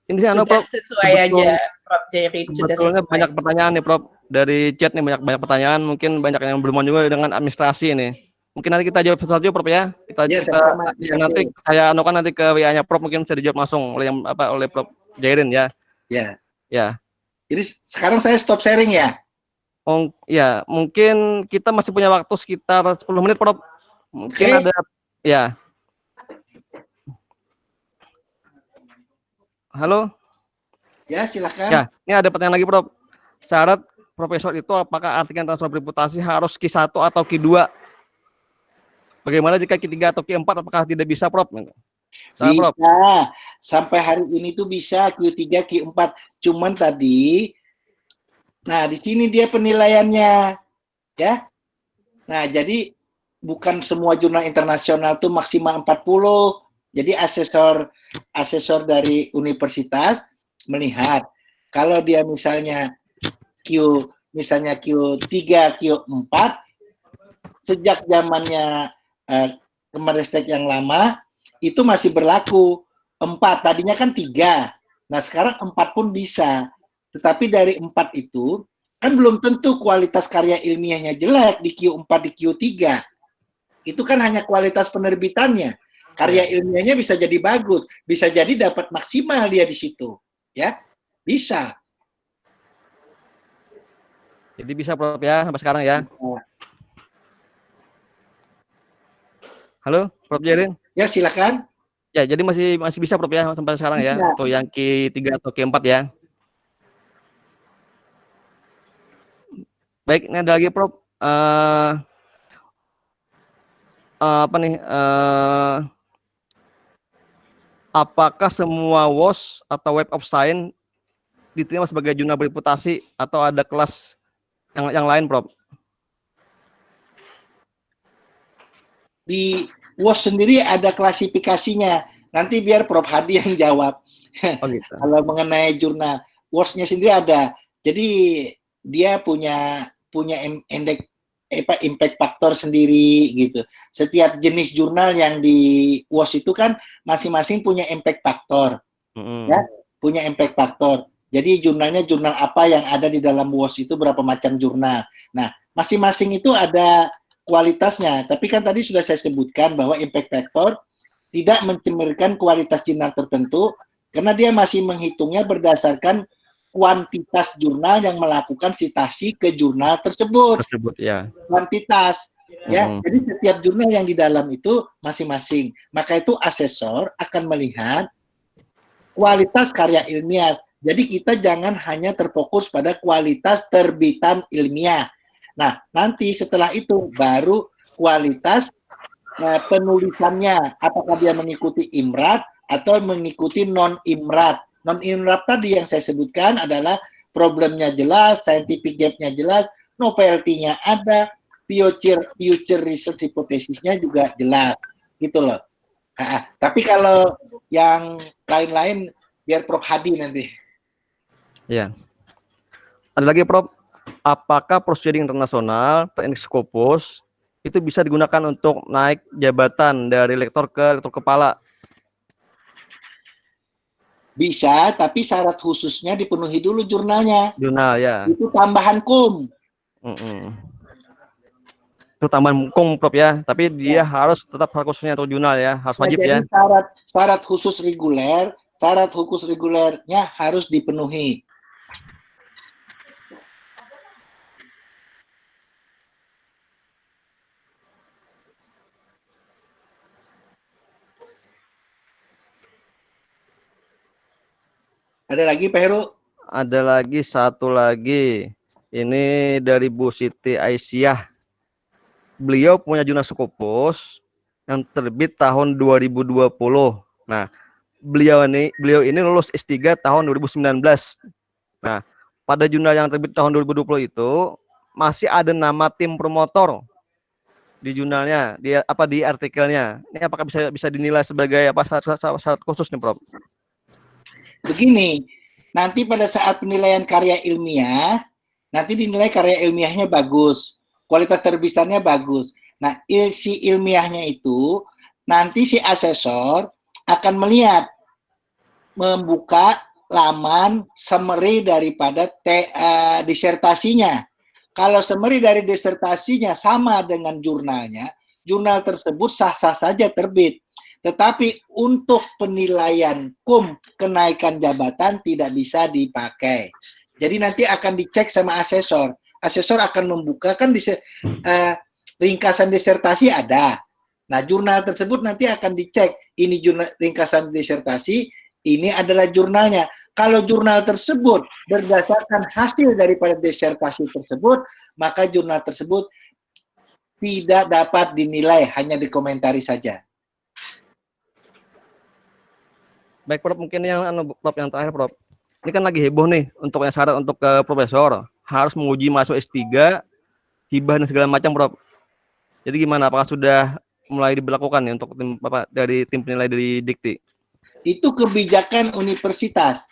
Ini sih Prof,
sesuai aja Prof Jerry, sudah
sebetulnya
sesuai.
banyak pertanyaan nih Prof, dari chat nih banyak pertanyaan, mungkin banyak yang belum juga dengan administrasi ini. Mungkin nanti kita jawab satu-satu Prof ya. Nanti saya anukan nanti ke WA-nya Prof, mungkin bisa dijawab langsung oleh Prof Jairin ya.
Ya.
Ya.
Jadi sekarang saya stop sharing ya.
Oh, ya, mungkin kita masih punya waktu sekitar 10 menit Prof. Mungkin ada ya. Halo?
Ya, silakan.
Ya, ini ada pertanyaan lagi, Prof. Syarat profesor itu apakah artinya transfer reputasi harus Q1 atau Q2? Bagaimana jika Q3 atau Q4, apakah tidak bisa, Prof?
Bisa. Prof. Sampai hari ini tuh bisa Q3, Q4. Cuman tadi, nah di sini dia penilaiannya, ya. Nah, jadi bukan semua jurnal internasional tuh maksimal 40. Jadi asesor dari universitas melihat kalau dia misalnya misalnya Q3, Q4 sejak zamannya Kemenristek yang lama itu masih berlaku 4, tadinya kan 3. Nah, sekarang 4 pun bisa. Tetapi dari 4 itu kan belum tentu kualitas karya ilmiahnya jelek di Q4, di Q3. Itu kan hanya kualitas penerbitannya. Karya ilmiahnya bisa jadi bagus, bisa jadi dapat maksimal dia di situ, ya, bisa.
Jadi bisa Prof ya sampai sekarang ya. Halo, Prof Jairin?
Ya, silakan.
Ya, jadi masih bisa Prof ya sampai sekarang ya, untuk yang Q3 atau Q4 ya. Baik, ini ada lagi Prof. Apa nih? Apakah semua WOS atau Web of Science diterima sebagai jurnal bereputasi atau ada kelas yang lain, Prof?
Di WOS sendiri ada klasifikasinya. Nanti biar Prof Hadi yang jawab.
Oh, gitu.
Kalau mengenai jurnal, WOS-nya sendiri ada. Jadi dia punya indeks impact factor sendiri gitu. Setiap jenis jurnal yang di WOS itu kan masing-masing punya impact factor, ya, punya impact factor. Jadi jurnalnya jurnal apa yang ada di dalam WOS itu berapa macam jurnal. Nah, masing-masing itu ada kualitasnya. Tapi kan tadi sudah saya sebutkan bahwa impact factor tidak mencerminkan kualitas jurnal tertentu karena dia masih menghitungnya berdasarkan kuantitas jurnal yang melakukan sitasi ke jurnal tersebut.
Ya.
Kuantitas, ya. Jadi setiap jurnal yang di dalam itu masing-masing. Maka itu asesor akan melihat kualitas karya ilmiah. Jadi kita jangan hanya terfokus pada kualitas terbitan ilmiah. Nah, nanti setelah itu baru kualitas penulisannya. Apakah dia mengikuti IMRAT atau mengikuti non-IMRAT. Non-IMRAT tadi yang saya sebutkan adalah problemnya jelas, scientific gap-nya jelas, novelty-nya ada, future research hipotesisnya juga jelas, gitu loh. Tapi kalau yang lain-lain biar Prof Hadi nanti.
Ya. Ada lagi Prof, apakah prosedur internasional teknik Scopus itu bisa digunakan untuk naik jabatan dari lektor ke lektor kepala?
Bisa, tapi syarat khususnya dipenuhi dulu jurnalnya.
Jurnal ya.
Itu tambahan kum.
Itu tambahan kum Prof ya, tapi dia harus tetap khususnya untuk jurnal ya, harus wajib ya.
Jadi syarat khusus reguler, syarat khusus regulernya harus dipenuhi. Ada lagi Pak Heru?
Ada lagi satu lagi. Ini dari Bu Siti Aisyah. Beliau punya jurnal Scopus yang terbit tahun 2020. Nah, beliau ini lulus S3 tahun 2019. Nah, pada jurnal yang terbit tahun 2020 itu masih ada nama tim promotor di jurnalnya, di artikelnya. Ini apakah bisa dinilai sebagai syarat khusus nih, Prof?
Begini, nanti pada saat penilaian karya ilmiah, nanti dinilai karya ilmiahnya bagus, kualitas terbitannya bagus. Nah, si ilmiahnya itu nanti si asesor akan melihat, membuka laman summary daripada disertasinya. Kalau summary dari disertasinya sama dengan jurnalnya, jurnal tersebut sah-sah saja terbit. Tetapi untuk penilaian kenaikan jabatan tidak bisa dipakai. Jadi nanti akan dicek sama asesor. Asesor akan membuka kan ringkasan disertasi ada. Nah, jurnal tersebut nanti akan dicek. Ini jurnal ringkasan disertasi, ini adalah jurnalnya. Kalau jurnal tersebut berdasarkan hasil daripada disertasi tersebut, maka jurnal tersebut tidak dapat dinilai, hanya dikomentari saja.
Baik, Prof, mungkin yang terakhir, Prof. Ini kan lagi heboh nih untuk yang syarat untuk ke profesor harus menguji masuk S3, hibah dan segala macam, Prof. Jadi gimana? Apakah sudah mulai diberlakukan nih untuk dari tim penilai dari Dikti?
Itu kebijakan universitas.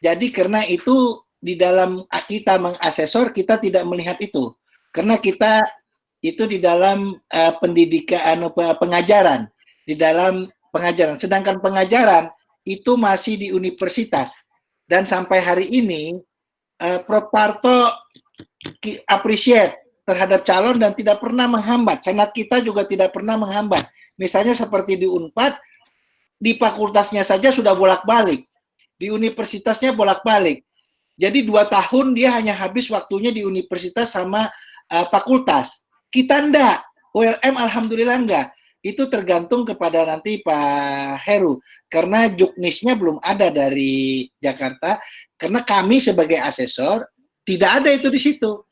Jadi karena itu di dalam kita mengasesor, kita tidak melihat itu. Karena kita itu di dalam pendidikan pengajaran, di dalam pengajaran. Sedangkan pengajaran itu masih di universitas. Dan sampai hari ini Prof. Parto appreciate terhadap calon dan tidak pernah menghambat. Senat kita juga tidak pernah menghambat. Misalnya seperti di Unpad, di fakultasnya saja sudah bolak-balik. Di universitasnya bolak-balik. Jadi 2 tahun dia hanya habis waktunya di universitas sama fakultas. Kita enggak. ULM alhamdulillah enggak. Itu tergantung kepada nanti Pak Heru. Karena juknisnya belum ada dari Jakarta. Karena kami sebagai asesor, tidak ada itu di situ.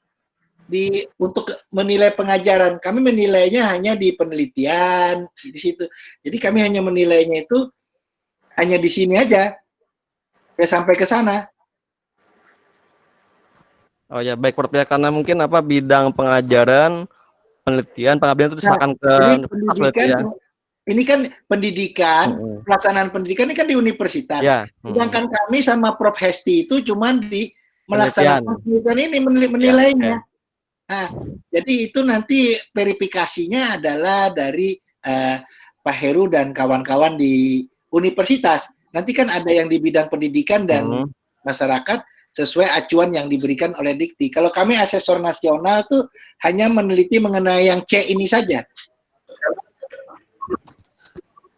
Untuk menilai pengajaran. Kami menilainya hanya di penelitian, di situ. Jadi kami hanya menilainya itu hanya di sini aja. Ya sampai ke sana.
Oh ya, baik, Prof, ya, karena mungkin bidang pengajaran, penelitian, pengabdian itu diserahkan ke
pendidikan. Ini kan pendidikan, pelaksanaan pendidikan ini kan di universitas.
Ya.
Sedangkan kami sama Prof Hesti itu cuma di melaksanakan pendidikan ini, menilainya.
Ya,
Nah, jadi itu nanti verifikasinya adalah dari Pak Heru dan kawan-kawan di universitas. Nanti kan ada yang di bidang pendidikan dan masyarakat sesuai acuan yang diberikan oleh Dikti. Kalau kami asesor nasional tuh hanya meneliti mengenai yang C ini saja.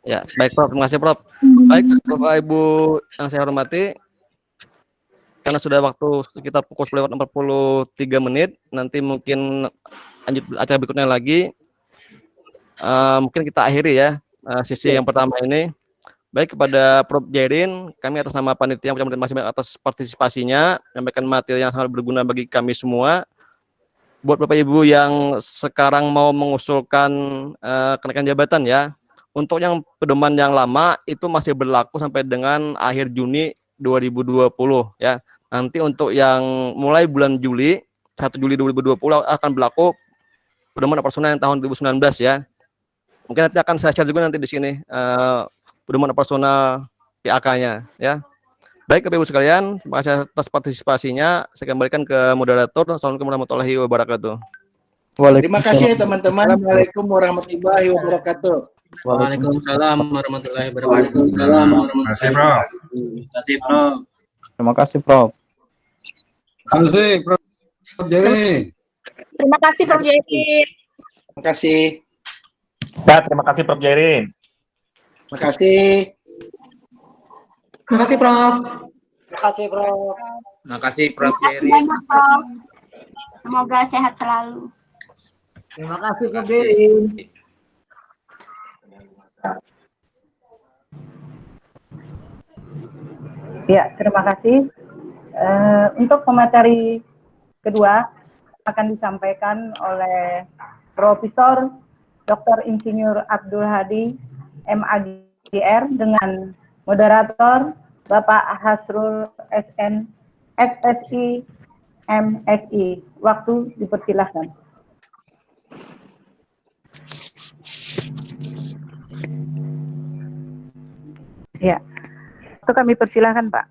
Ya, baik, Prof. Terima kasih, Prof. Baik, Bapak Ibu yang saya hormati, karena sudah waktu sekitar pukul 10:43 menit, nanti mungkin lanjut acara berikutnya lagi. Mungkin kita akhiri ya sesi yang pertama ini. Baik, kepada Prof Jairin, kami atas nama panitia mengucapkan terima kasih atas partisipasinya, menyampaikan materi yang sangat berguna bagi kami semua. Buat Bapak Ibu yang sekarang mau mengusulkan kenaikan jabatan ya, untuk yang pedoman yang lama itu masih berlaku sampai dengan akhir Juni 2020 ya. Nanti untuk yang mulai bulan Juli, 1 Juli 2020 akan berlaku pedoman operasional yang tahun 2019 ya. Mungkin nanti akan saya share juga nanti di sini pedoman operasional PAK-nya ya. Baik, Bapak Ibu sekalian, terima kasih atas partisipasinya. Saya kembalikan ke moderator. Assalamualaikum warahmatullahi wabarakatuh.
Terima kasih teman-teman. Assalamualaikum warahmatullahi wabarakatuh.
Waalaikumsalam warahmatullahi wabarakatuh. Terima kasih, Prof. Terima kasih, Prof.
Terima kasih, Prof Jerry.
Terima kasih, Prof Jerry.
Terima kasih.
Ya, terima kasih Prof Jairin.
Terima kasih.
Terima kasih, Prof.
Terima kasih, Prof.
Terima kasih, Prof.
Terima kasih
Jerry.
banyak, Prof. Semoga sehat selalu.
Terima kasih, Prof. Jerry.
Ya, terima kasih. Untuk pemateri kedua akan disampaikan oleh Profesor Dr. Insinyur Abdul Hadi, MAGR, dengan moderator Bapak Hasrul SN, SFI, MSI. Waktu dipersilahkan. Ya, itu kami persilahkan, Pak.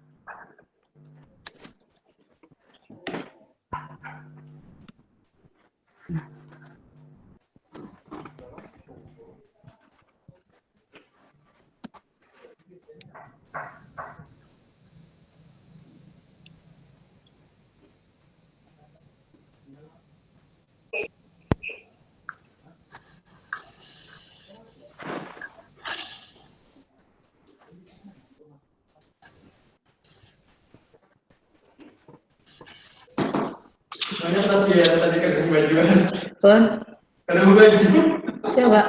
Banyak kasih ya tadi kasih bajuan.
Pun.
Ada baju.
Coba.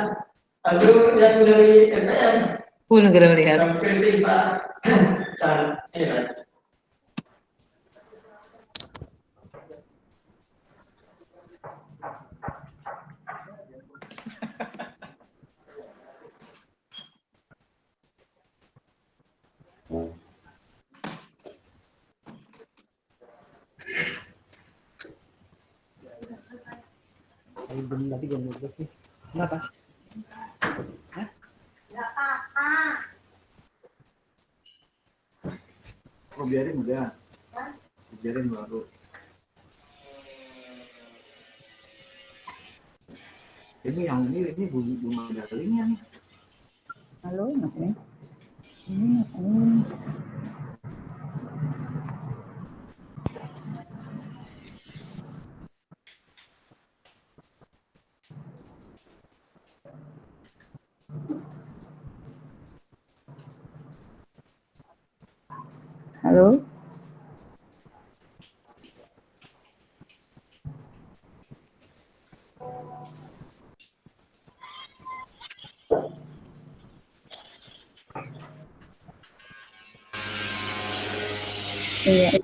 Aduh, yang dari NPM.
Pun negara melihat.
Yang kritik, Pak. Iya. Belum lagi jam 12 nih. Kenapa? Hah? Nggak apa-apa. Oh, biarin udah. Biarin baru. Ini yang ini belum ada linknya nih.
Halo, Mas. Ini. Halo. Iya.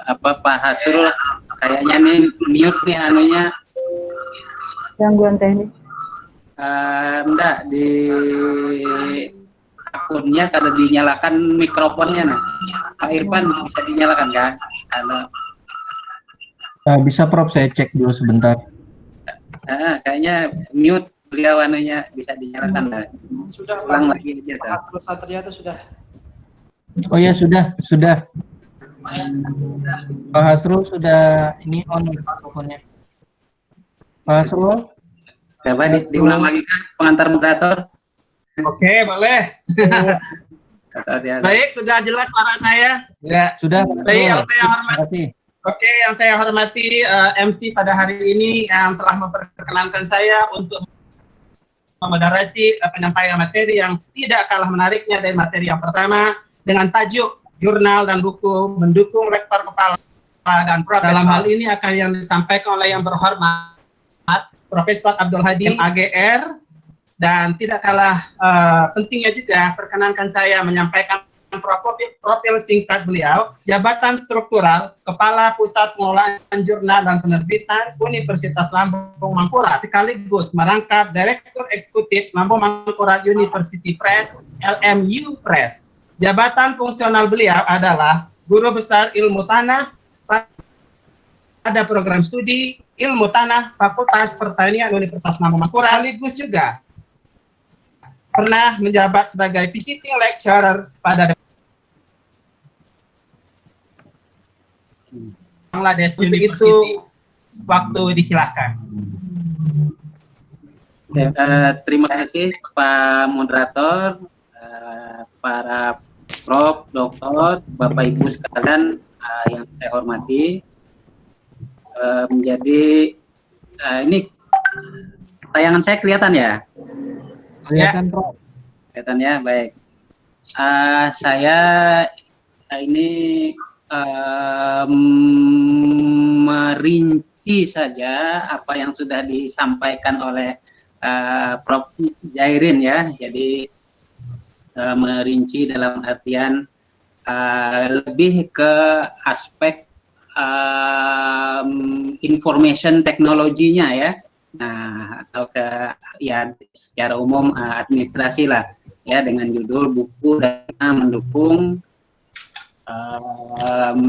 Apa Pak Hasrul kayaknya nih mute nih anunya.
Gangguan teknis.
Enggak di akunnya kalau dinyalakan mikrofonnya nah. Pak Irfan bisa dinyalakan kan? Halo.
Bisa Prof, saya cek dulu sebentar.
Kayaknya mute beliau anunya bisa dinyalakan lah.
Sudah
ulang lagi aja
Pak ternyata sudah.
Oh ya, sudah. Pak Hasrul sudah ini on mikrofonnya. Pak Hasrul?
Coba diulang lagi kan pengantar moderator.
Oke, boleh. Baik, sudah jelas suara saya?
Ya, sudah.
Baik, yang saya hormati. Oke, yang saya hormati MC pada hari ini yang telah memperkenankan saya untuk memoderasi penyampaian materi yang tidak kalah menariknya dari materi yang pertama dengan tajuk jurnal dan buku mendukung rektor kepala dan profesor. Dalam hal ini akan yang disampaikan oleh yang berhormat Profesor Abdul Hadi AGR, dan tidak kalah pentingnya juga perkenankan saya menyampaikan profil singkat beliau, jabatan struktural Kepala Pusat Pengelolaan Jurnal dan Penerbitan Universitas Lambung Mangkurat, sekaligus merangkap Direktur Eksekutif Lambung Mangkurat University Press, LMU Press. Jabatan fungsional beliau adalah Guru Besar Ilmu Tanah pada program studi Ilmu Tanah Fakultas Pertanian Universitas Lambung Mangkurat, sekaligus juga pernah menjabat sebagai visiting lecturer pada Bangladesh University. Waktu disilahkan.
Terima kasih Pak Moderator, para Prof, Doktor, Bapak Ibu sekalian yang saya hormati. Menjadi ini tayangan saya kelihatan ya?
Kelihatan, Prof.
Kelihatan ya, baik. Saya ini merinci saja apa yang sudah disampaikan oleh Prof. Jairin ya. Jadi merinci dalam artian lebih ke aspek information teknologinya ya. Nah, atau ke ya secara umum administrasi lah ya, dengan judul buku dan mendukung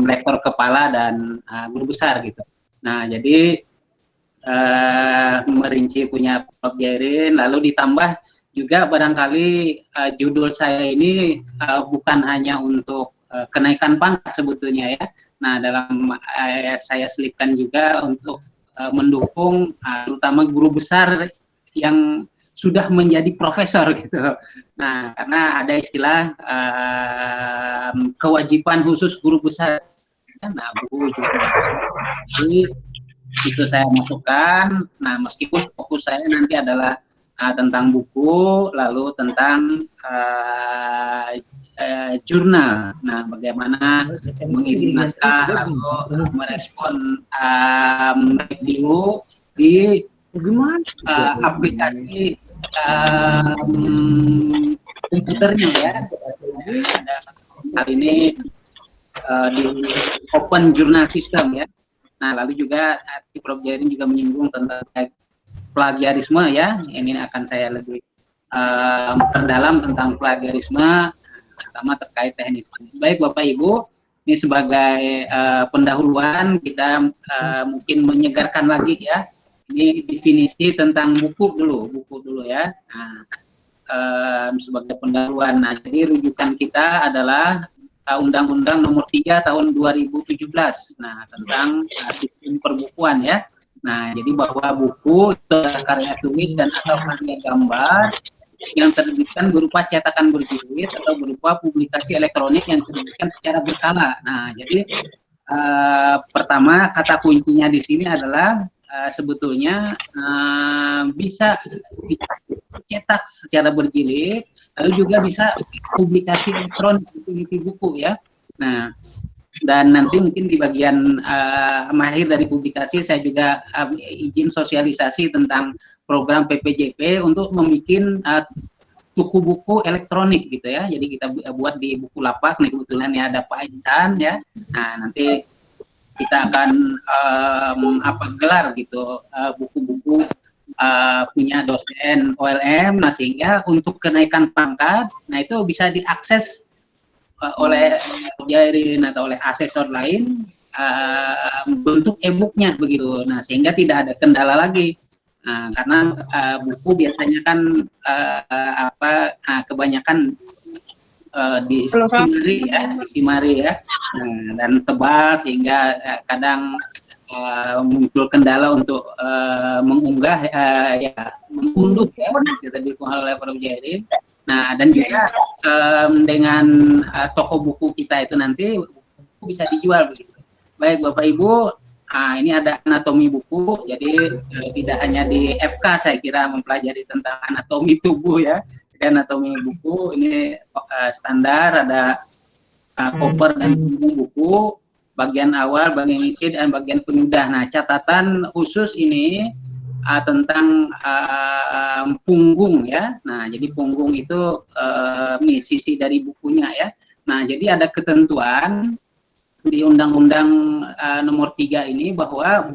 lektor kepala dan guru besar gitu. Nah, jadi merinci punya Prof. Jairin, lalu ditambah juga barangkali judul saya ini bukan hanya untuk kenaikan pangkat sebetulnya ya. Nah, dalam saya selipkan juga untuk mendukung terutama guru besar yang sudah menjadi profesor gitu. Nah, karena ada istilah kewajiban khusus guru besar. Nah, buku juga. Jadi itu saya masukkan. Nah, meskipun fokus saya nanti adalah tentang buku, lalu tentang jurnal. Nah, bagaimana mengedit naskah, lalu merespon review di aplikasi komputernya ya. Ada hal ini di Open Journal System ya. Nah, lalu juga Prof. Jairin juga menyinggung tentang plagiarisme ya. Ini akan saya lebih perdalam tentang plagiarisme, sama terkait teknis. Baik Bapak Ibu, ini sebagai pendahuluan kita mungkin menyegarkan lagi ya. Ini definisi tentang buku dulu ya. Nah, sebagai pendahuluan. Nah, jadi rujukan kita adalah Undang-Undang Nomor 3 Tahun 2017. Nah, tentang sistem perbukuan ya. Nah, jadi bahwa buku itu adalah karya tulis dan atau karya gambar yang terbitkan berupa cetakan berjilid atau berupa publikasi elektronik yang terbitkan secara berkala. Nah, jadi pertama kata kuncinya di sini adalah sebetulnya bisa dicetak secara berjilid, lalu juga bisa publikasi elektronik di buku ya. Nah, dan nanti mungkin di bagian mahir dari publikasi saya juga izin sosialisasi tentang program PPJP untuk membuat tuku buku elektronik gitu ya. Jadi kita buat di buku lapak, nih kebetulan ya ada Pak Intan ya. Nah, nanti kita akan gelar gitu buku-buku punya dosen OLM, nah sehingga untuk kenaikan pangkat, nah itu bisa diakses oleh Jairin atau oleh asesor lain bentuk e-booknya begitu. Nah, sehingga tidak ada kendala lagi. Nah, karena buku biasanya kan kebanyakan disimari ya, nah, dan tebal sehingga kadang muncul kendala untuk mengunggah mengunduh ya, kita dikatakan oleh Prof. Jairin. Nah, dan juga dengan toko buku kita itu nanti buku bisa dijual begitu. Baik Bapak Ibu, ini ada anatomi buku, jadi tidak hanya di FK saya kira mempelajari tentang anatomi tubuh ya. Anatomi buku ini standar, ada cover dan buku, bagian awal, bagian isi, dan bagian penyudah. Nah, catatan khusus ini tentang punggung ya. Nah, jadi punggung itu nih sisi dari bukunya ya. Nah, jadi ada ketentuan di Undang-Undang Nomor 3 ini bahwa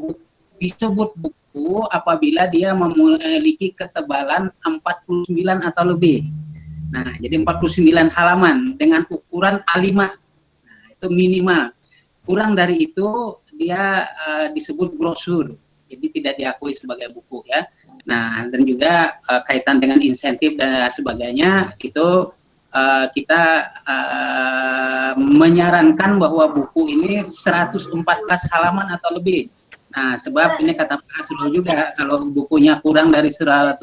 disebut buku apabila dia memiliki ketebalan 49 atau lebih. Nah, jadi 49 halaman dengan ukuran A5. Nah, itu minimal. Kurang dari itu dia disebut brosur. Jadi tidak diakui sebagai buku ya. Nah, dan juga kaitan dengan insentif dan sebagainya itu kita menyarankan bahwa buku ini 114 halaman atau lebih. Nah, sebab ini kata Pak Asrul juga, kalau bukunya kurang dari 114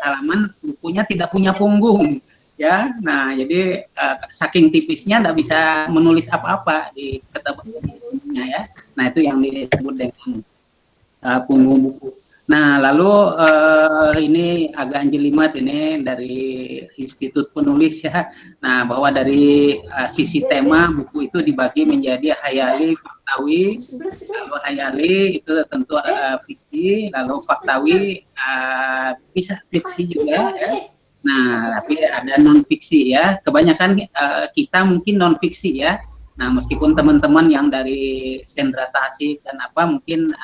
halaman, bukunya tidak punya punggung. Ya, nah jadi saking tipisnya tidak bisa menulis apa-apa di kitab bukunya ya. Nah, itu yang disebut dengan punggung buku. Nah, lalu ini agak jelimet ini dari Institut Penulis ya. Nah, bahwa dari sisi tema buku itu dibagi menjadi hayali, faktawi. Lalu hayali itu tentu fiksi, lalu faktawi bisa fiksi juga ya. Nah, tapi ada non fiksi ya. Kebanyakan kita mungkin non fiksi ya. Nah, meskipun teman-teman yang dari Sendra Tasik dan apa mungkin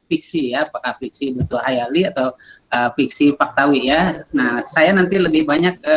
fiksi ya, apakah fiksi betul hayali atau fiksi faktawi ya. Nah, saya nanti lebih banyak